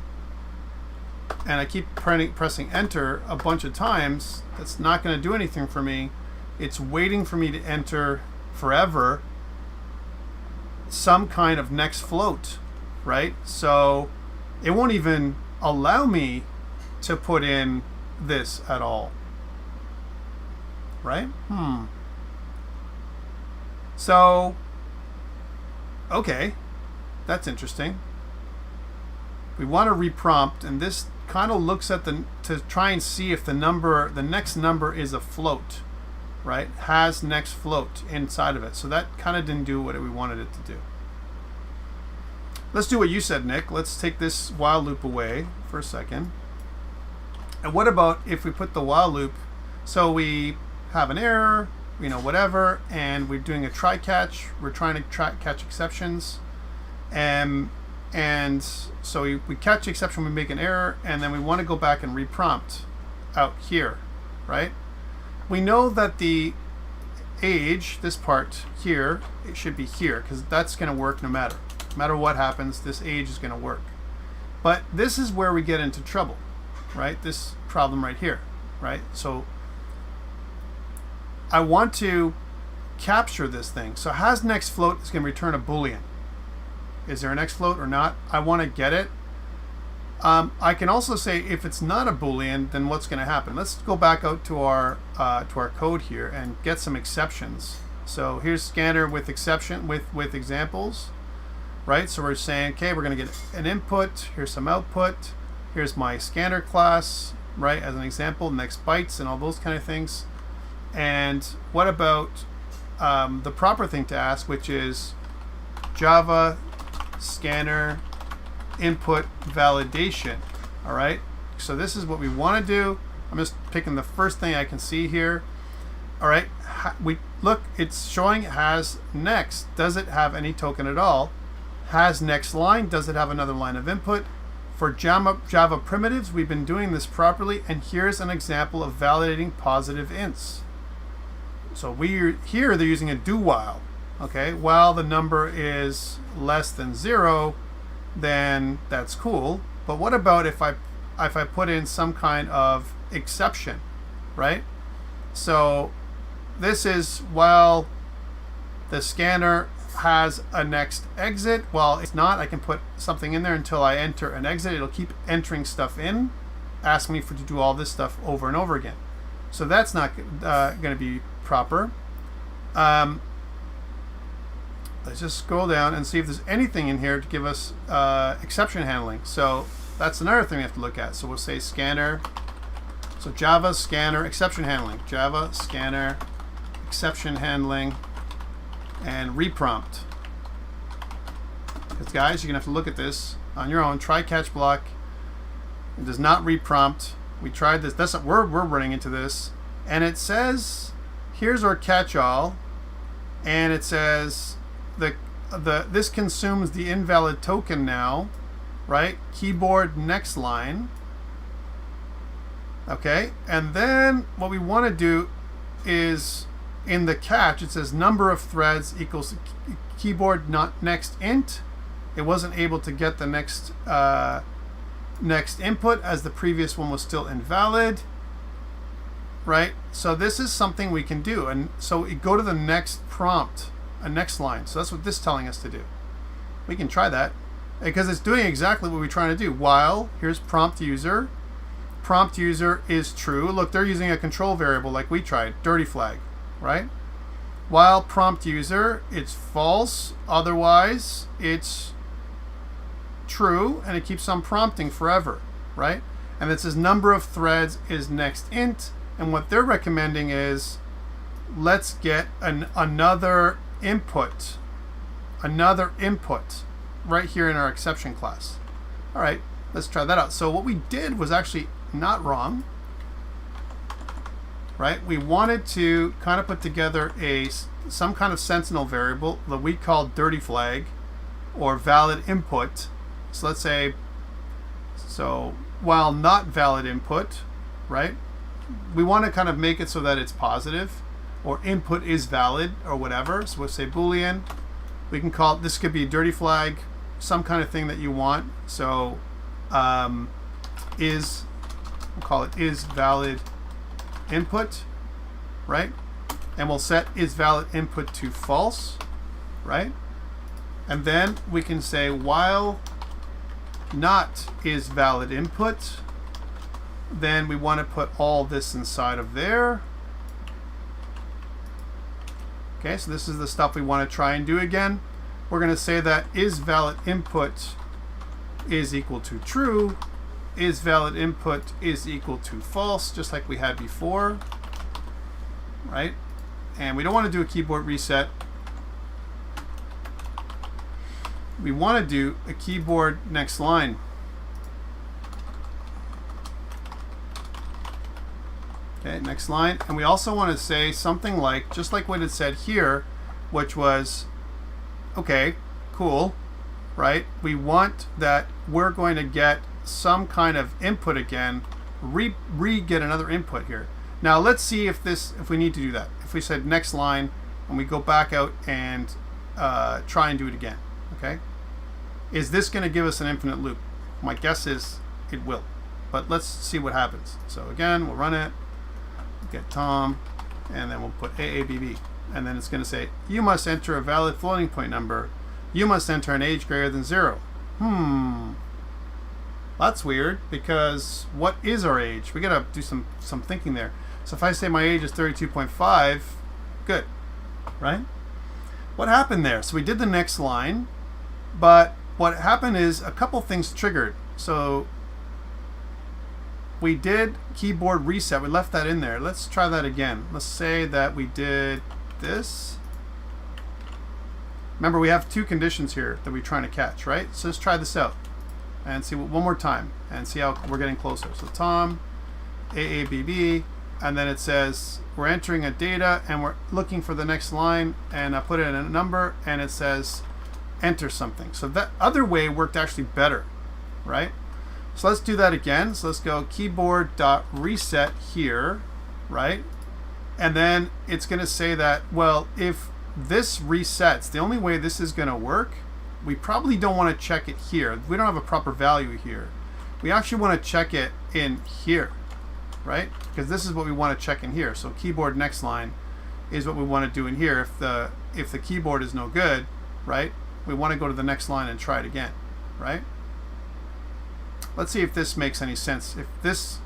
and I keep pressing enter a bunch of times, that's not going to do anything for me. It's waiting for me to enter forever some kind of next float, right? So it won't even allow me to put in this at all, right? So okay, that's interesting. We want to reprompt, and this kind of looks at to try and see if the next number is a float, right? Has next float inside of it. So that kind of didn't do what we wanted it to do. Let's do what you said, Nick. Let's take this while loop away for a second. And what about if we put the while loop, so we have an error, whatever, and we're doing a try catch. We're trying to catch exceptions. And so we catch the exception, we make an error, and then we want to go back and reprompt out here, right? We know that the age, this part here, it should be here, because that's going to work no matter what happens, this age is going to work. But this is where we get into trouble, right? This problem right here, right? So I want to capture this thing. So has next float is going to return a Boolean. Is there an next float or not? I want to get it. I can also say if it's not a Boolean, then what's going to happen? Let's go back out to our code here and get some exceptions. So here's scanner with exception with examples, right? So we're saying, okay, we're going to get an input. Here's some output. Here's my scanner class, right? As an example, next bytes and all those kind of things. And what about the proper thing to ask, which is Java scanner input validation. All right, so this is what we want to do. I'm just picking the first thing I can see here. All right, we look, it's showing it has next. Does it have any token at all? Has next line. Does it have another line of input? For Java primitives, we've been doing this properly, and here's an example of validating positive ints. So here they're using a do while. Okay, while the number is less than 0, then that's cool. But what about if I put in some kind of exception, right? So this is while the scanner has a next exit. While it's not, I can put something in there until I enter an exit. It'll keep entering stuff in, ask me to do all this stuff over and over again. So that's not going to be proper. Let's just scroll down and see if there's anything in here to give us exception handling. So that's another thing we have to look at. So we'll say scanner. So Java scanner exception handling. Java scanner exception handling and reprompt. Because guys, you're gonna have to look at this on your own. Try catch block. It does not reprompt. We tried this. That's we're running into this, and it says here's our catch-all, and it says this consumes the invalid token now, right? Keyboard next line. Okay, and then what we want to do is in the catch it says number of threads equals keyboard not next int. It wasn't able to get the next input as the previous one was still invalid, right? So this is something we can do, and so we go to the next prompt, a next line. So that's what this is telling us to do. We can try that because it's doing exactly what we're trying to do. While here's prompt user is true. Look, they're using a control variable like we tried, dirty flag, right? While prompt user, it's false, otherwise it's true, and it keeps on prompting forever, right? And it says number of threads is next int, and what they're recommending is let's get another input right here in our exception class. All right, let's try that out. So what we did was actually not wrong, right? We wanted to kind of put together some kind of sentinel variable that we call dirty flag or valid input. So let's say, so while not valid input, right? We want to kind of make it so that it's positive or input is valid or whatever. So we'll say Boolean. We can call it, this could be dirty flag, some kind of thing that you want. So we'll call it is valid input, right? And we'll set is valid input to false, right? And then we can say while not is valid input, then we want to put all this inside of there. Okay, so this is the stuff we want to try and do again. We're going to say that is valid input is equal to true, is valid input is equal to false, just like we had before, right? And we don't want to do a keyboard reset. We want to do a keyboard next line. Okay, next line. And we also want to say something like, just like what it said here, which was, okay, cool, right? We want that we're going to get some kind of input again, get another input here. Now let's see if we need to do that. If we said next line and we go back out and try and do it again, okay? Is this going to give us an infinite loop? My guess is it will, but let's see what happens. So again, we'll run it, get Tom, and then we'll put AABB, and then it's going to say you must enter a valid floating point number. You must enter an age greater than 0. That's weird, because what is our age? We got to do some thinking there. So if I say my age is 32.5, good, right? What happened there? So we did the next line, but what happened is a couple things triggered. So we did keyboard reset. We left that in there. Let's try that again. Let's say that we did this. Remember, we have two conditions here that we're trying to catch, right? So let's try this out and see one more time and see how we're getting closer. So Tom, AABB, and then it says we're entering a data and we're looking for the next line, and I put in a number and it says enter something. So that other way worked actually better, right? So let's do that again. So let's go keyboard.reset here, right? And then it's going to say that, well, if this resets. The only way this is going to work, we probably don't want to check it here. We don't have a proper value here. We actually want to check it in here, right? Because this is what we want to check in here. So keyboard next line is what we want to do in here. If the keyboard is no good, right, we want to go to the next line and try it again, right? Let's see if this makes any sense. If this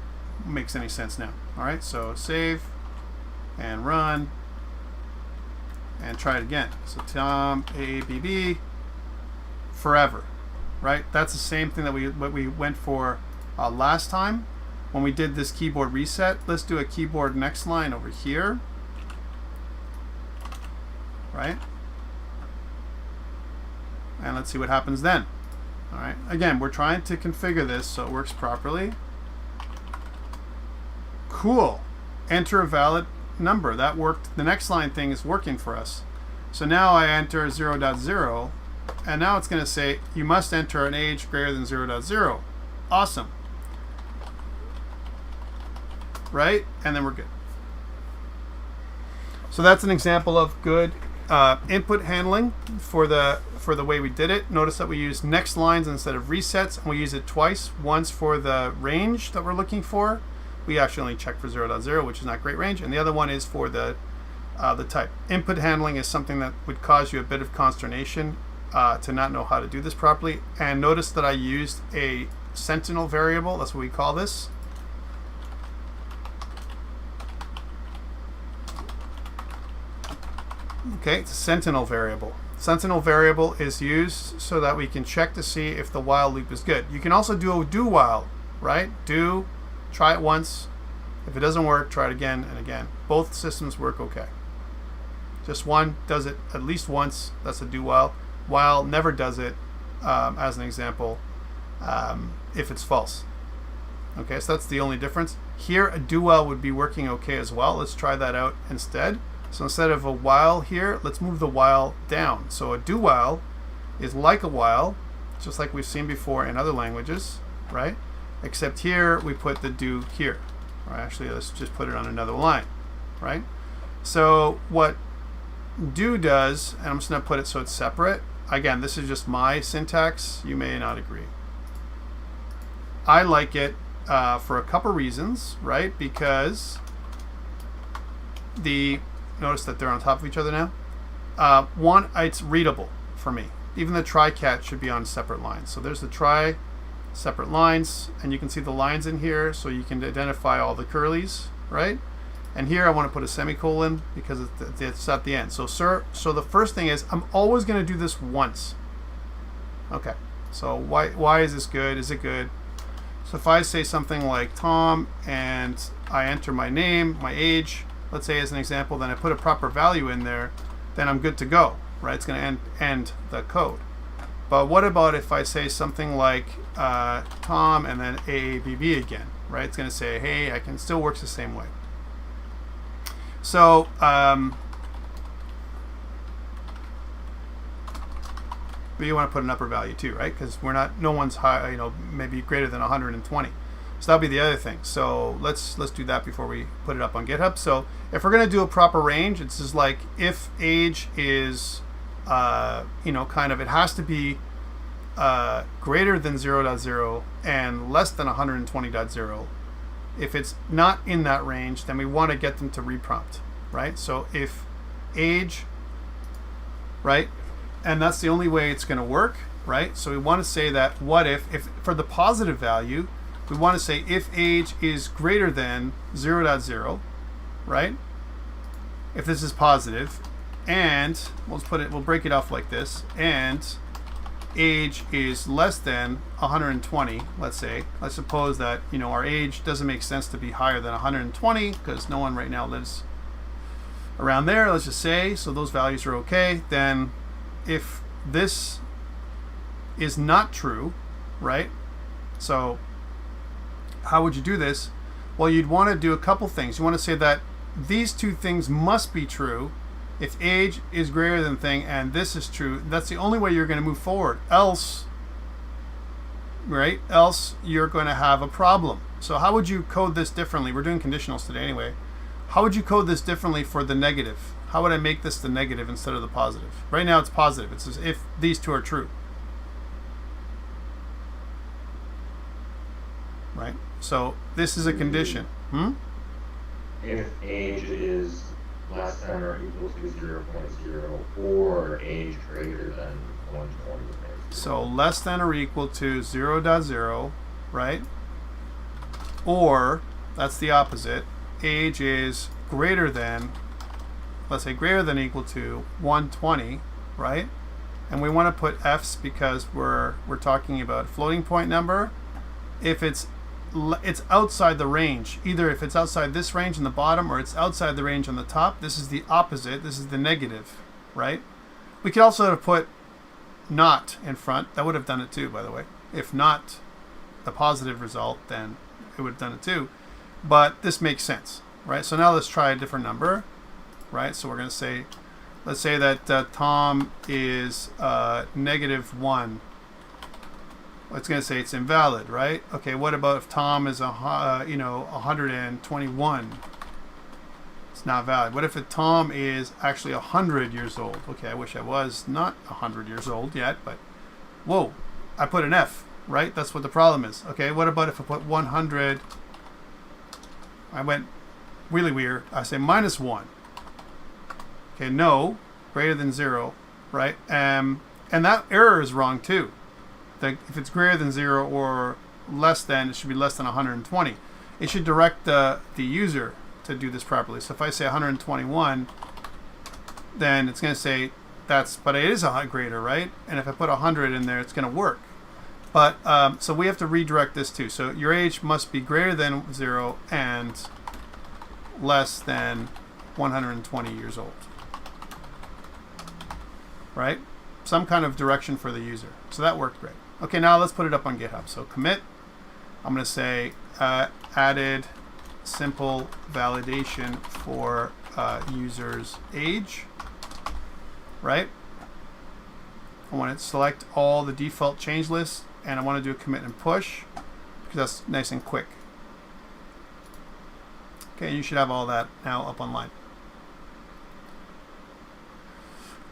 makes any sense now. All right, so save and run and try it again. So Tom ABB forever, right? That's the same thing that we went for last time when we did this keyboard reset. Let's do a keyboard next line over here, right? And let's see what happens then. All right, again, we're trying to configure this so it works properly. Cool. Enter a valid number. That worked. The next line thing is working for us. So now I enter 0.0, and now it's going to say you must enter an age greater than 0.0. Awesome. Right? And then we're good. So that's an example of good input handling for the way we did it. Notice that we use next lines instead of resets, and we use it twice. Once for the range that we're looking for. We actually only check for 0.0, which is not great range, and the other one is for the type. Input handling is something that would cause you a bit of consternation to not know how to do this properly. And notice that I used a sentinel variable. That's what we call this. Okay, it's a sentinel variable. Sentinel variable is used so that we can check to see if the while loop is good. You can also do a do while, right? Do, try it once. If it doesn't work, try it again and again. Both systems work okay. Just one does it at least once. That's a do while. While never does it, as an example, if it's false. Okay, so that's the only difference. Here, a do while would be working okay as well. Let's try that out instead. So instead of a while here, let's move the while down. So a do while is like a while, just like we've seen before in other languages, right? Except here we put the do here. Or actually, let's just put it on another line, right? So what do does, and I'm just going to put it so it's separate. Again, this is just my syntax. You may not agree. I like it for a couple reasons, right? Because notice that they're on top of each other now. One, it's readable for me. Even the try catch should be on separate lines. So there's the try, separate lines, and you can see the lines in here, so you can identify all the curlies, right? And here I want to put a semicolon because it's at the end. So the first thing is I'm always going to do this once. Okay, so why is this good? Is it good? So if I say something like Tom and I enter my name, my age, let's say as an example, then I put a proper value in there, then I'm good to go, right? It's going to end the code. But what about if I say something like Tom and then AABB again, right? It's going to say, hey, I can still works the same way. So but you want to put an upper value too, right? Because no one's high, maybe greater than 120. So that'll be the other thing. So let's do that before we put it up on GitHub. So if we're going to do a proper range, it's just like if age is, kind of, it has to be greater than 0.0 and less than 120.0. If it's not in that range, then we want to get them to reprompt, right? So if age, right, and that's the only way it's going to work, right? So we want to say that what if for the positive value, we want to say if age is greater than 0.0, right? If this is positive, and we'll break it off like this, and age is less than 120, let's say. Let's suppose that, our age doesn't make sense to be higher than 120 because no one right now lives around there, let's just say. So those values are okay. Then if this is not true, right? So how would you do this? Well, you'd want to do a couple things. You want to say that these two things must be true. If age is greater than thing and this is true, that's the only way you're going to move forward. Else, right? Else you're going to have a problem. So how would you code this differently? We're doing conditionals today anyway. How would you code this differently for the negative? How would I make this the negative instead of the positive? Right now it's positive. It says if these two are true. Right? So this is a condition. If age is less than or equal to 0.0 or age greater than 120. So less than or equal to 0.0, right? Or, that's the opposite, age is greater than, let's say greater than or equal to 120, right? And we want to put F's because we're talking about floating point number. If it's outside the range, either if it's outside this range in the bottom or it's outside the range on the top, this is the opposite, this is the negative, right? We could also have put not in front. That would have done it too, by the way. If not the positive result, then it would have done it too. But this makes sense, right? So now let's try a different number, right? So we're going to say, let's say that Tom is -1. It's going to say it's invalid, right? Okay, what about if Tom is 121? It's not valid. What if Tom is actually 100 years old? Okay, I wish I was not 100 years old yet, but whoa, I put an F, right? That's what the problem is. Okay, what about if I put 100? I went really weird. I say -1. Okay, no, greater than 0, right? And that error is wrong too. If it's greater than 0 or less than, it should be less than 120. It should direct the user to do this properly. So if I say 121, then it's going to say that's, but it is a greater, right? And if I put 100 in there, it's going to work. But so we have to redirect this too. So your age must be greater than 0 and less than 120 years old, right? Some kind of direction for the user. So that worked great. Okay, now let's put it up on GitHub. So commit. I'm going to say added simple validation for user's age, right? I want to select all the default change lists, and I want to do a commit and push because that's nice and quick. Okay, you should have all that now up online.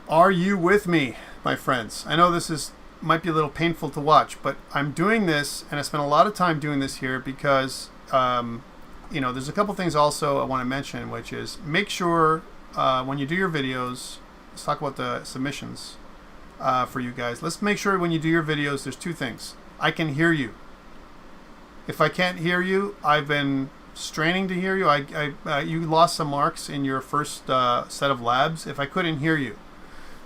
Are you with me, my friends? I know this might be a little painful to watch, but I'm doing this, and I spent a lot of time doing this here because there's a couple things also I want to mention, which is make sure when you do your videos, let's talk about the submissions for you guys. Let's make sure when you do your videos, there's two things. I can hear you. If I can't hear you, I've been straining to hear you. You lost some marks in your first set of labs if I couldn't hear you.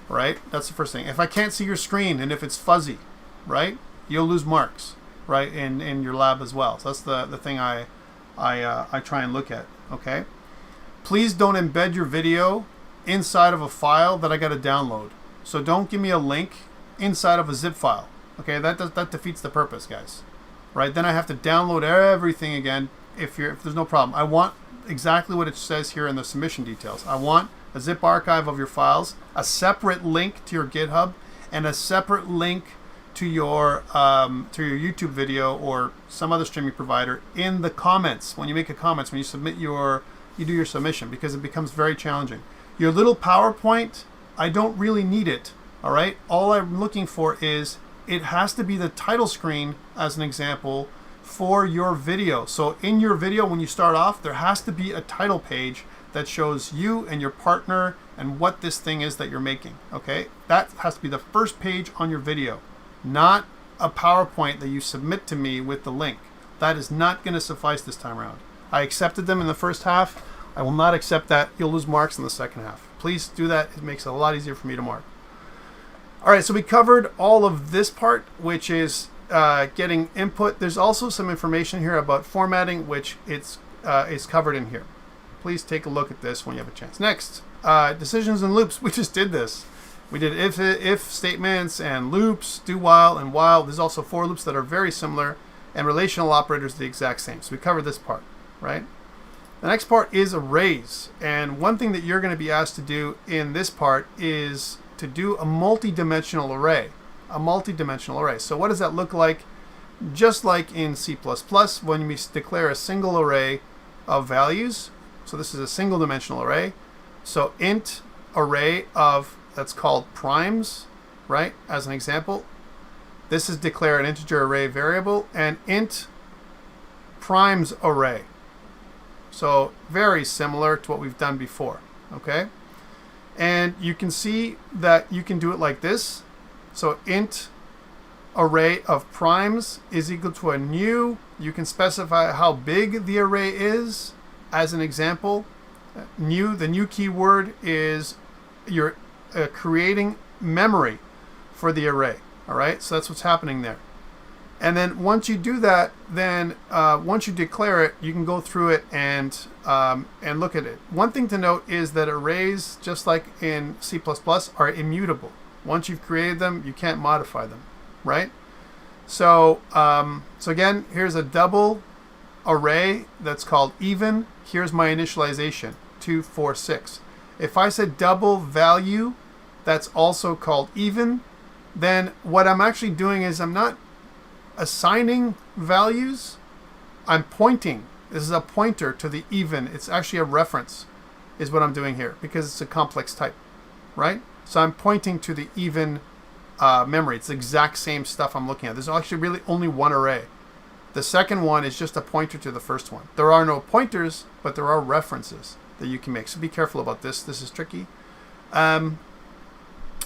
Right? That's the first thing. If I can't see your screen and if it's fuzzy, right, you'll lose marks, right, in your lab as well. So that's the thing I try and look at. Okay. Please don't embed your video inside of a file that I got to download. So don't give me a link inside of a zip file. Okay, that defeats the purpose, guys. Right? Then I have to download everything again. If there's no problem, I want exactly what it says here in the submission details. I want a zip archive of your files, a separate link to your GitHub, and a separate link to your YouTube video or some other streaming provider in the comments. When you make a comments, when you submit you do your submission, because it becomes very challenging. Your little PowerPoint, I don't really need it. All right. All I'm looking for is it has to be the title screen, as an example, for your video. So in your video, when you start off, there has to be a title page that shows you and your partner and what this thing is that you're making, okay? That has to be the first page on your video, not a PowerPoint that you submit to me with the link. That is not going to suffice this time around. I accepted them in the first half. I will not accept that. You'll lose marks in the second half. Please do that. It makes it a lot easier for me to mark. All right, so we covered all of this part, which is getting input. There's also some information here about formatting, which is covered in here. Please take a look at this when you have a chance. Next, decisions and loops. We just did this. We did if statements and loops, do while and while. There's also for loops that are very similar, and relational operators the exact same. So we covered this part, right? The next part is arrays. And one thing that you're going to be asked to do in this part is to do a multi-dimensional array. A multi-dimensional array. So what does that look like? Just like in C++, when we declare a single array of values, So this is a single dimensional array. So int array of, that's called primes, right? As an example, this is declare an integer array variable, and int primes array. So very similar to what we've done before, okay? And you can see that you can do it like this. So int array of primes is equal to a new. You can specify how big the array is. As an example, the new keyword is you're creating memory for the array. All right, so that's what's happening there. And then once you do that, then once you declare it, you can go through it and look at it. One thing to note is that arrays, just like in C++, are immutable. Once you've created them, you can't modify them, right? So so again, here's a double array that's called even. Here's my initialization, 2, 4, 6. If I said double value, that's also called even. Then what I'm actually doing is I'm not assigning values, I'm pointing. This is a pointer to the even. It's actually a reference is what I'm doing here because it's a complex type, right? So I'm pointing to the even memory. It's the exact same stuff I'm looking at. There's actually really only one array. The second one is just a pointer to the first one. There are no pointers, but there are references that you can make. So be careful about this. This is tricky. And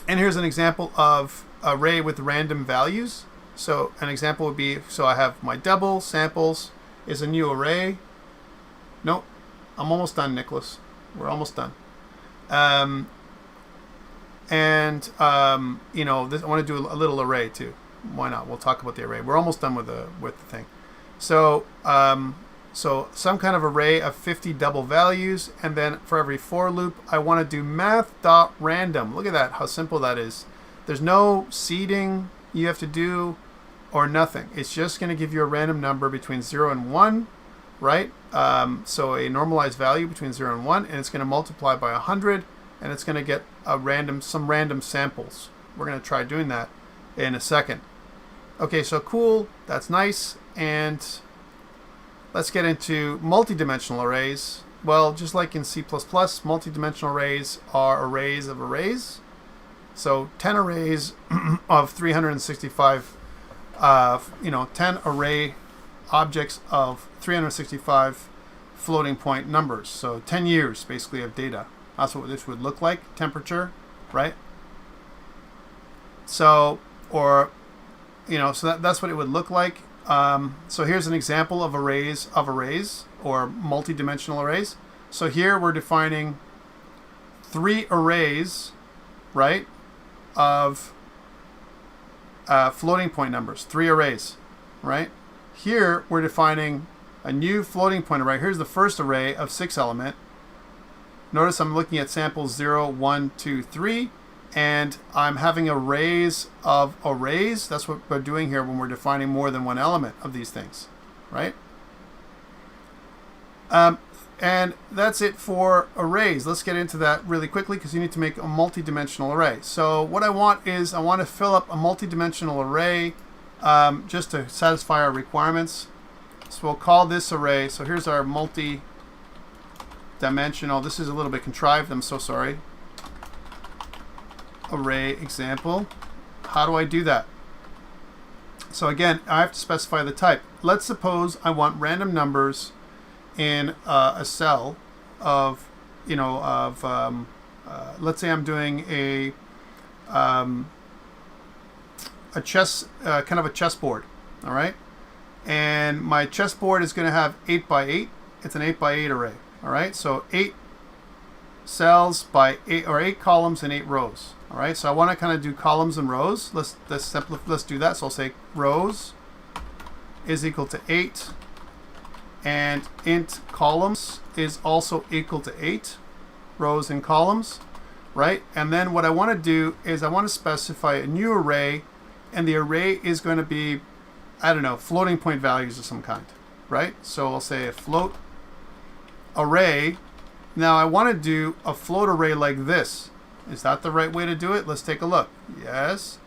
here's an example of array with random values. So an example would be, so I have my double samples is a new array. Nope, I'm almost done, Nicholas. We're almost done. You know, this, I want to do a little array too. Why not? We'll talk about the array. We're almost done with the thing. So so some kind of array of 50 double values, and then for every for loop, I want to do math.random. Look at that, how simple that is. There's no seeding you have to do or nothing. It's just going to give you a random number between 0 and 1, right? So a normalized value between 0 and 1, and it's going to multiply by 100, and it's going to get some random samples. We're going to try doing that in a second. Okay, so cool, that's nice. And let's get into multidimensional arrays. Well, just like in C++, multidimensional arrays are arrays of arrays. So 10 arrays of 365, 10 array objects of 365 floating point numbers. So 10 years basically of data. That's what this would look like. Temperature, right? So, or, so that's what it would look like. So here's an example of arrays or multi-dimensional arrays. So here we're defining 3 arrays, right, of floating point numbers. 3 arrays, right? Here we're defining a new floating point array. Here's the first array of 6 element. Notice I'm looking at samples 0, 1, 2, 3. And I'm having arrays of arrays. That's what we're doing here when we're defining more than one element of these things, right? And that's it for arrays. Let's get into that really quickly because you need to make a multi-dimensional array. So what I want is I want to fill up a multi-dimensional array just to satisfy our requirements. So we'll call this array. So here's our multi-dimensional. This is a little bit contrived. I'm so sorry. Array example. How do I do that? So again, I have to specify the type. Let's suppose I want random numbers in a cell of, let's say I'm doing a chess, kind of a chessboard, all right? And my chessboard is going to have 8 by 8. It's an 8 by 8 array, all right? So 8 cells by 8 columns and 8 rows. All right, so I want to kind of do columns and rows. Let's do that. So I'll say rows is equal to 8, and int columns is also equal to 8 rows and columns, right? And then what I want to do is I want to specify a new array, and the array is going to be, I don't know, floating point values of some kind, right? So I'll say a float array. Now I want to do a float array like this. Is that the right way to do it? Let's take a look. Yes,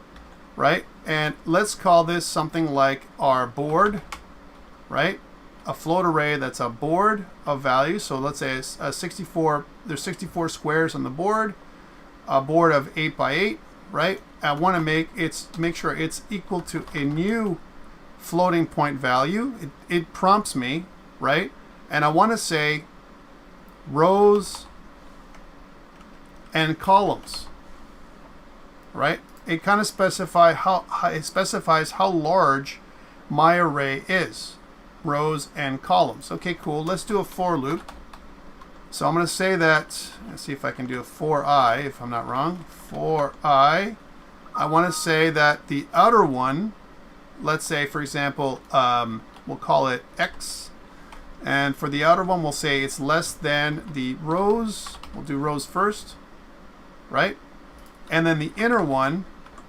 right? And let's call this something like our board, right? a float array that's a board of values. So let's say it's 64. There's 64 squares on the board. A board of 8 by 8, right? I want to make sure it's equal to a new floating point value. It prompts me, right? And I want to say rows and columns, right? It kind of specifies how large my array is, rows and columns. Okay, cool. Let's do a for loop. So I'm going to say that, let's see if I can do a for I, if I'm not wrong. For I want to say that the outer one, let's say, for example, we'll call it X. And for the outer one, we'll say it's less than the rows. We'll do rows first, right? And then the inner one,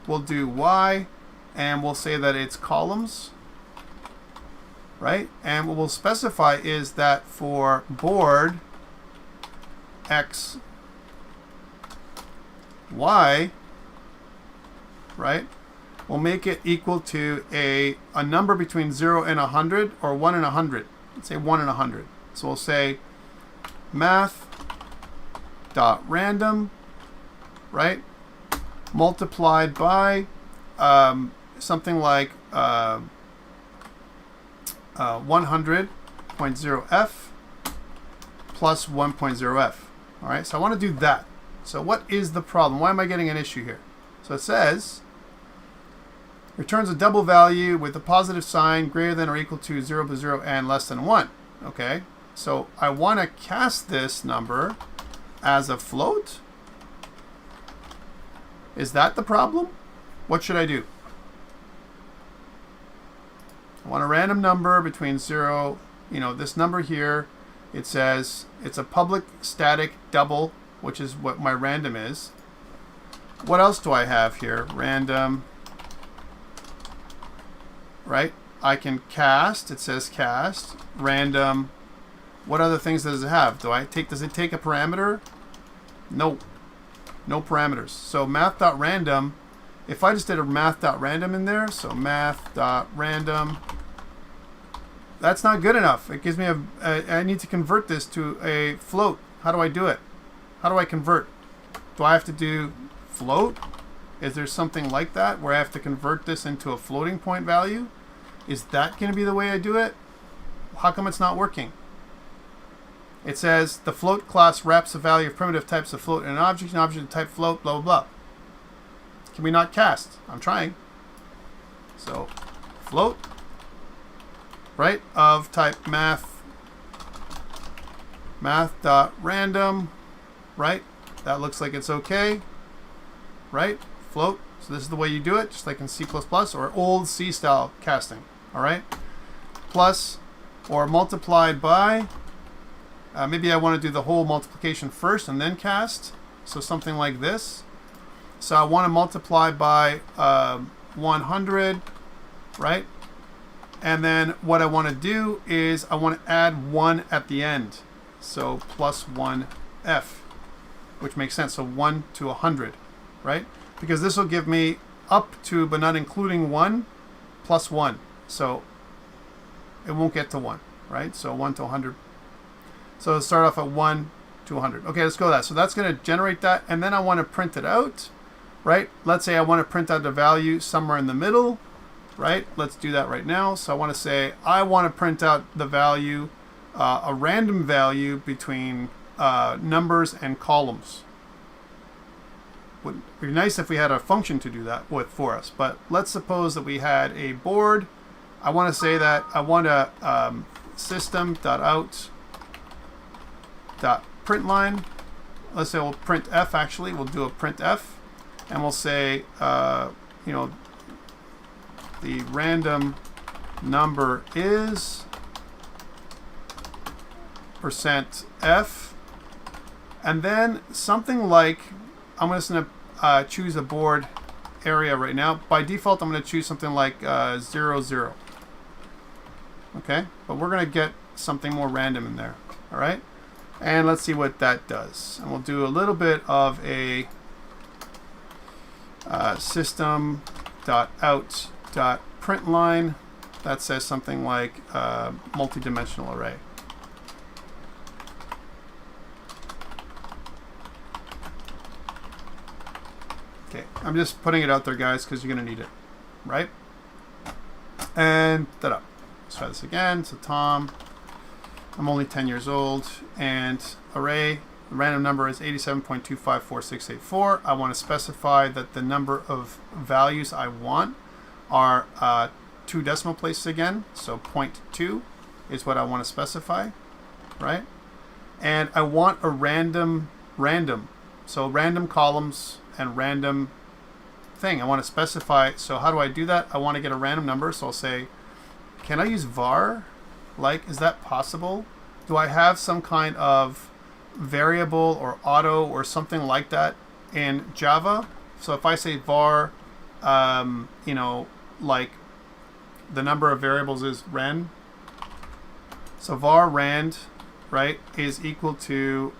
we'll do Y, and we'll say that it's columns, right? And what we'll specify is that for board X, Y, right, we'll make it equal to a number between 0 and 100, or 1 and 100. Let's say 1 and 100. So we'll say math.random, right, multiplied by something like 100.0f plus 1.0f. All right, so I want to do that. So what is the problem? Why am I getting an issue here? So it says returns a double value with a positive sign greater than or equal to 0.0 and less than 1. Okay, so I want to cast this number as a float. Is that the problem? What should I do? I want a random number between 0, this number here. It says it's a public static double, which is what my random is. What else do I have here? Random, right? I can cast. It says cast. Random. What other things does it have? Does it take a parameter? No. No parameters. So math.random, if I just did a math.random in there, so math.random, that's not good enough. It gives me I need to convert this to a float. How do I do it? How do I convert? Do I have to do float? Is there something like that where I have to convert this into a floating point value? Is that going to be the way I do it? How come it's not working? It says the float class wraps the value of primitive types of float in an object of type float, blah, blah, blah. Can we not cast? I'm trying. So float, right, of type math.random, right? That looks like it's okay, right? Float. So this is the way you do it, just like in C++ or old C style casting, all right? Plus or multiplied by, maybe I want to do the whole multiplication first and then cast. So something like this. So I want to multiply by 100, right? And then what I want to do is I want to add 1 at the end. So plus 1f, which makes sense. So 1 to 100, right? Because this will give me up to, but not including 1, plus 1. So it won't get to 1, right? So 1 to 100. So let's start off at 1 to 100. Okay, let's go with that. So that's going to generate that. And then I want to print it out, right? Let's say I want to print out the value somewhere in the middle, right? Let's do that right now. So I want to say I want to print out the value, a random value between numbers and columns. Would be nice if we had a function to do that for us. But let's suppose that we had a board. I want to say that I want a system.out.println. Let's say we'll print f. Actually, we'll do a print f, and we'll say the random number is %f, and then something like, I'm just going to choose a board area right now. By default, I'm going to choose something like 0, 0. Okay, but we're going to get something more random in there. All right, and let's see what that does. And we'll do a little bit of a system.out.println. that says something like multi-dimensional array. Okay, I'm just putting it out there, guys, because you're going to need it, right? And ta-da. Let's try this again. So Tom, I'm only 10 years old, and array, the random number is 87.254684. I want to specify that the number of values I want are 2 decimal places again, so 0.2 is what I want to specify, right? And I want a random, so random columns and random thing. I want to specify, so how do I do that? I want to get a random number, so I'll say, can I use var? Like, is that possible? Do I have some kind of variable or auto or something like that in Java? So if I say var, you know, like the number of variables is ren. So var rand, right, is equal to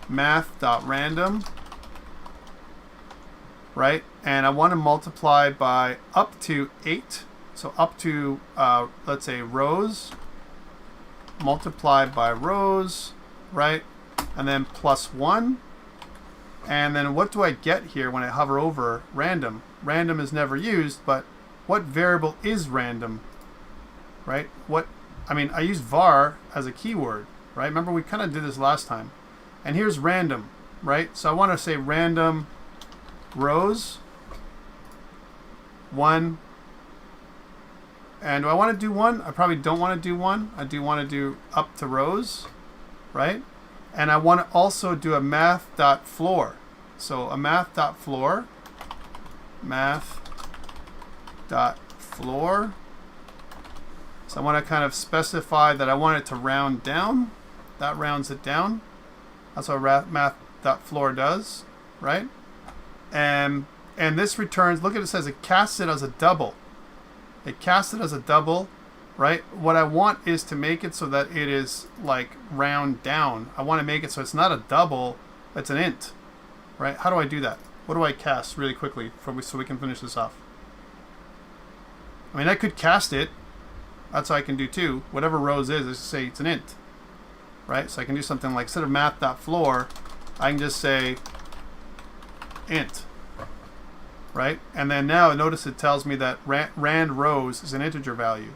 math.random, right? And I want to multiply by up to 8. So up to, let's say, rows, multiplied by rows, right? And then plus 1. And then what do I get here when I hover over random? Random is never used, but what variable is random, right? I mean, I use var as a keyword, right? Remember, we kind of did this last time. And here's random, right? So I want to say random rows, 1. And do I want to do 1? I probably don't want to do 1. I do want to do up to rows, right? And I want to also do a math.floor. So a math.floor, math.floor. So I want to kind of specify that I want it to round down. That rounds it down. That's what math.floor does, right? And this returns, look at it, says it casts it as a double. It casts it as a double, right? What I want is to make it so that it is like round down. I want to make it so it's not a double, it's an int, right? How do I do that? What do I cast really quickly so we can finish this off? I mean, I could cast it. That's how I can do too. Whatever rows is, just say it's an int, right? So I can do something like, instead of math.floor, I can just say int, right? And then now notice it tells me that rand rows is an integer value.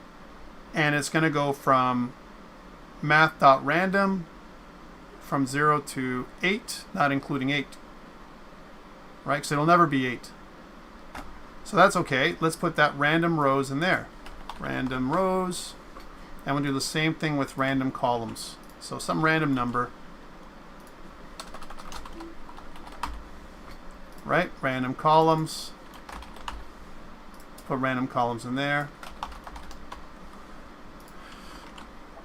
And it's going to go from math.random from 0 to 8, not including 8, right? Because it'll never be 8. So that's okay. Let's put that random rows in there. Random rows. And we'll do the same thing with random columns. So some random number, right? Random columns. Put random columns in there.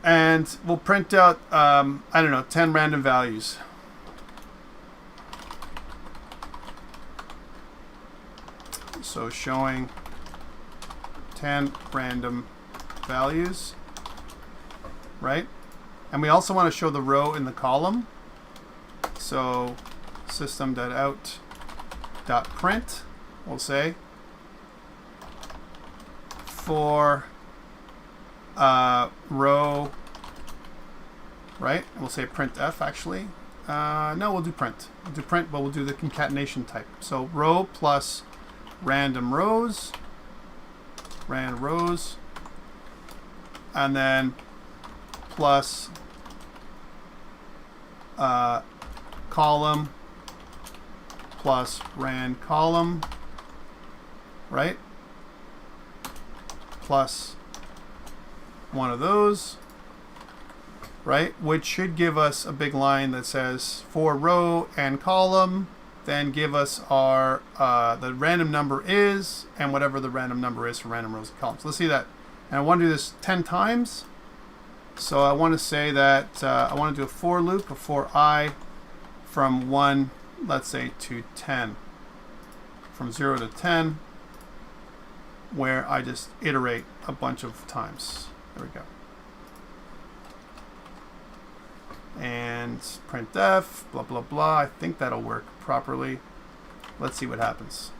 And we'll print out, I don't know, 10 random values. So showing 10 random values, right? And we also want to show the row in the column. So system.out.print, we'll say, for row, right? And we'll say printf actually. No, we'll do print. We'll do print, but we'll do the concatenation type. So row plus random rows, rand rows, and then plus column plus rand column, right? Plus one of those, right? Which should give us a big line that says for row and column, then give us our the random number is, and whatever the random number is for random rows and columns. Let's see that. And I want to do this 10 times. So I want to say that I want to do a for loop, a for I from 1, let's say, to 10. From 0 to 10, where I just iterate a bunch of times. There we go. And printf, blah, blah, blah. I think that'll work properly. Let's see what happens.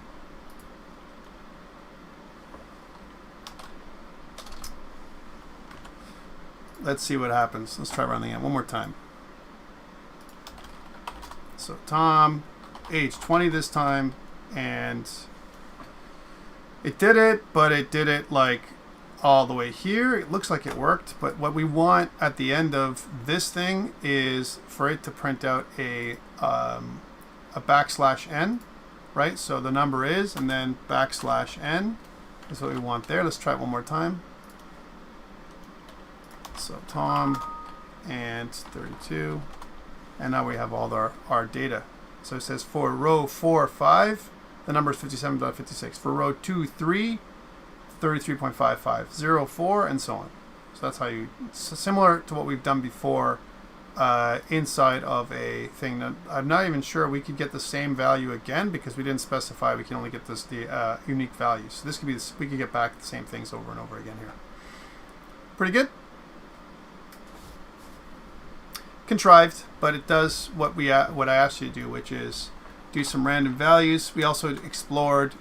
let's see what happens. Let's try running it one more time. So Tom, age 20 this time, and it did it, but it did it like all the way here. It looks like it worked, but what we want at the end of this thing is for it to print out a \n, right? So the number is, and then \n is what we want there. Let's try it one more time. So Tom and 32, and now we have all our data. So it says for row 4, 5, the number is 57.56. For row 2, 3, 33.55, 0, 4, and so on. So that's how you, similar to what we've done before inside of a thing. Now, I'm not even sure we could get the same value again because we didn't specify we can only get the unique values. So this could be, we could get back the same things over and over again here. Pretty good. Contrived, but it does what I asked you to do, which is do some random values. We also explored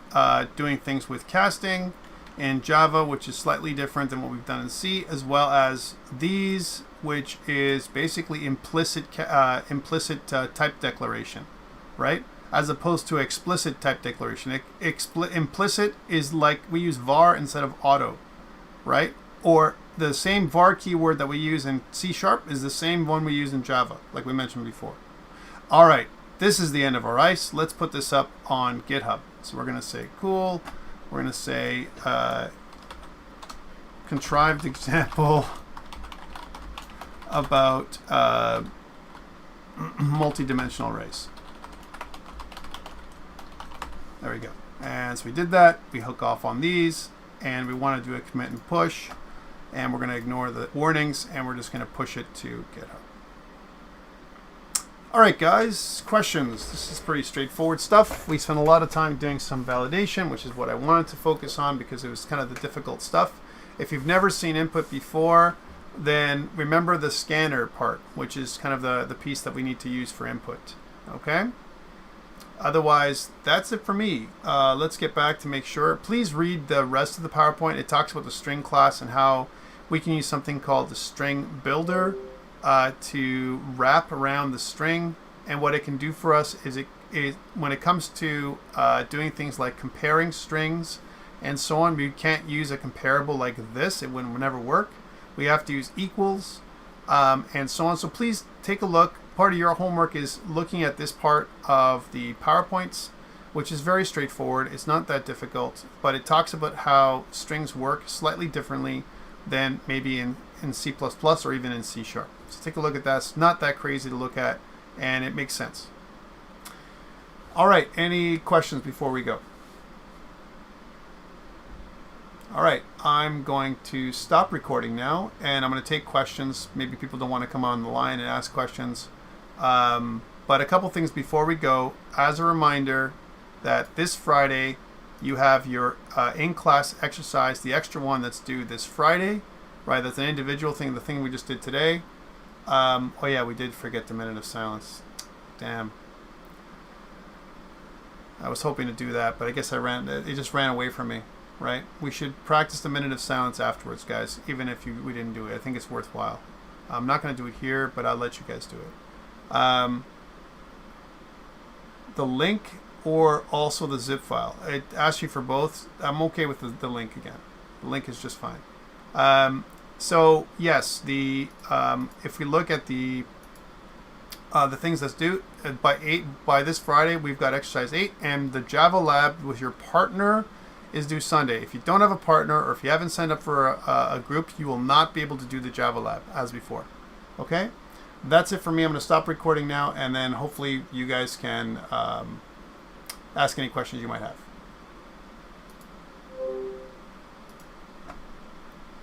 doing things with casting in Java, which is slightly different than what we've done in C, as well as these, which is basically implicit type declaration, right? As opposed to explicit type declaration. Implicit is like we use var instead of auto, right? Or the same var keyword that we use in C# is the same one we use in Java, like we mentioned before. All right, this is the end of our ICE. Let's put this up on GitHub. So we're going to say cool. We're going to say contrived example about multi-dimensional arrays. There we go. And so we did that. We hook off on these, and we want to do a commit and push. And we're going to ignore the warnings, and we're just going to push it to GitHub. All right, guys, questions. This is pretty straightforward stuff. We spent a lot of time doing some validation, which is what I wanted to focus on because it was kind of the difficult stuff. If you've never seen input before, then remember the scanner part, which is kind of the piece that we need to use for input. Okay? Otherwise, that's it for me. Let's get back to make sure. Please read the rest of the PowerPoint. It talks about the string class and how we can use something called the string builder to wrap around the string. And what it can do for us is when it comes to doing things like comparing strings and so on, we can't use a comparable like this. It would never work. We have to use equals and so on. So please take a look. Part of your homework is looking at this part of the PowerPoints, which is very straightforward. It's not that difficult, but it talks about how strings work slightly differently than maybe in C++ or even in C#. So take a look at that. It's not that crazy to look at, and it makes sense. All right, any questions before we go? All right, I'm going to stop recording now, and I'm going to take questions. Maybe people don't want to come on the line and ask questions. But a couple things before we go. As a reminder that this Friday you have your in-class exercise, the extra one that's due this Friday, right? That's an individual thing, the thing we just did today. Oh yeah, we did forget the minute of silence. Damn. I was hoping to do that, but I guess it just ran away from me, right? We should practice the minute of silence afterwards, guys, even if we didn't do it. I think it's worthwhile. I'm not going to do it here, but I'll let you guys do it. The link or also the zip file. It asks you for both. I'm okay with the link again. The link is just fine. So yes, if we look at the things that's due by this Friday, we've got exercise 8, and the Java lab with your partner is due Sunday. If you don't have a partner or if you haven't signed up for a group, you will not be able to do the Java lab as before. Okay? That's it for me. I'm going to stop recording now, and then hopefully you guys can ask any questions you might have.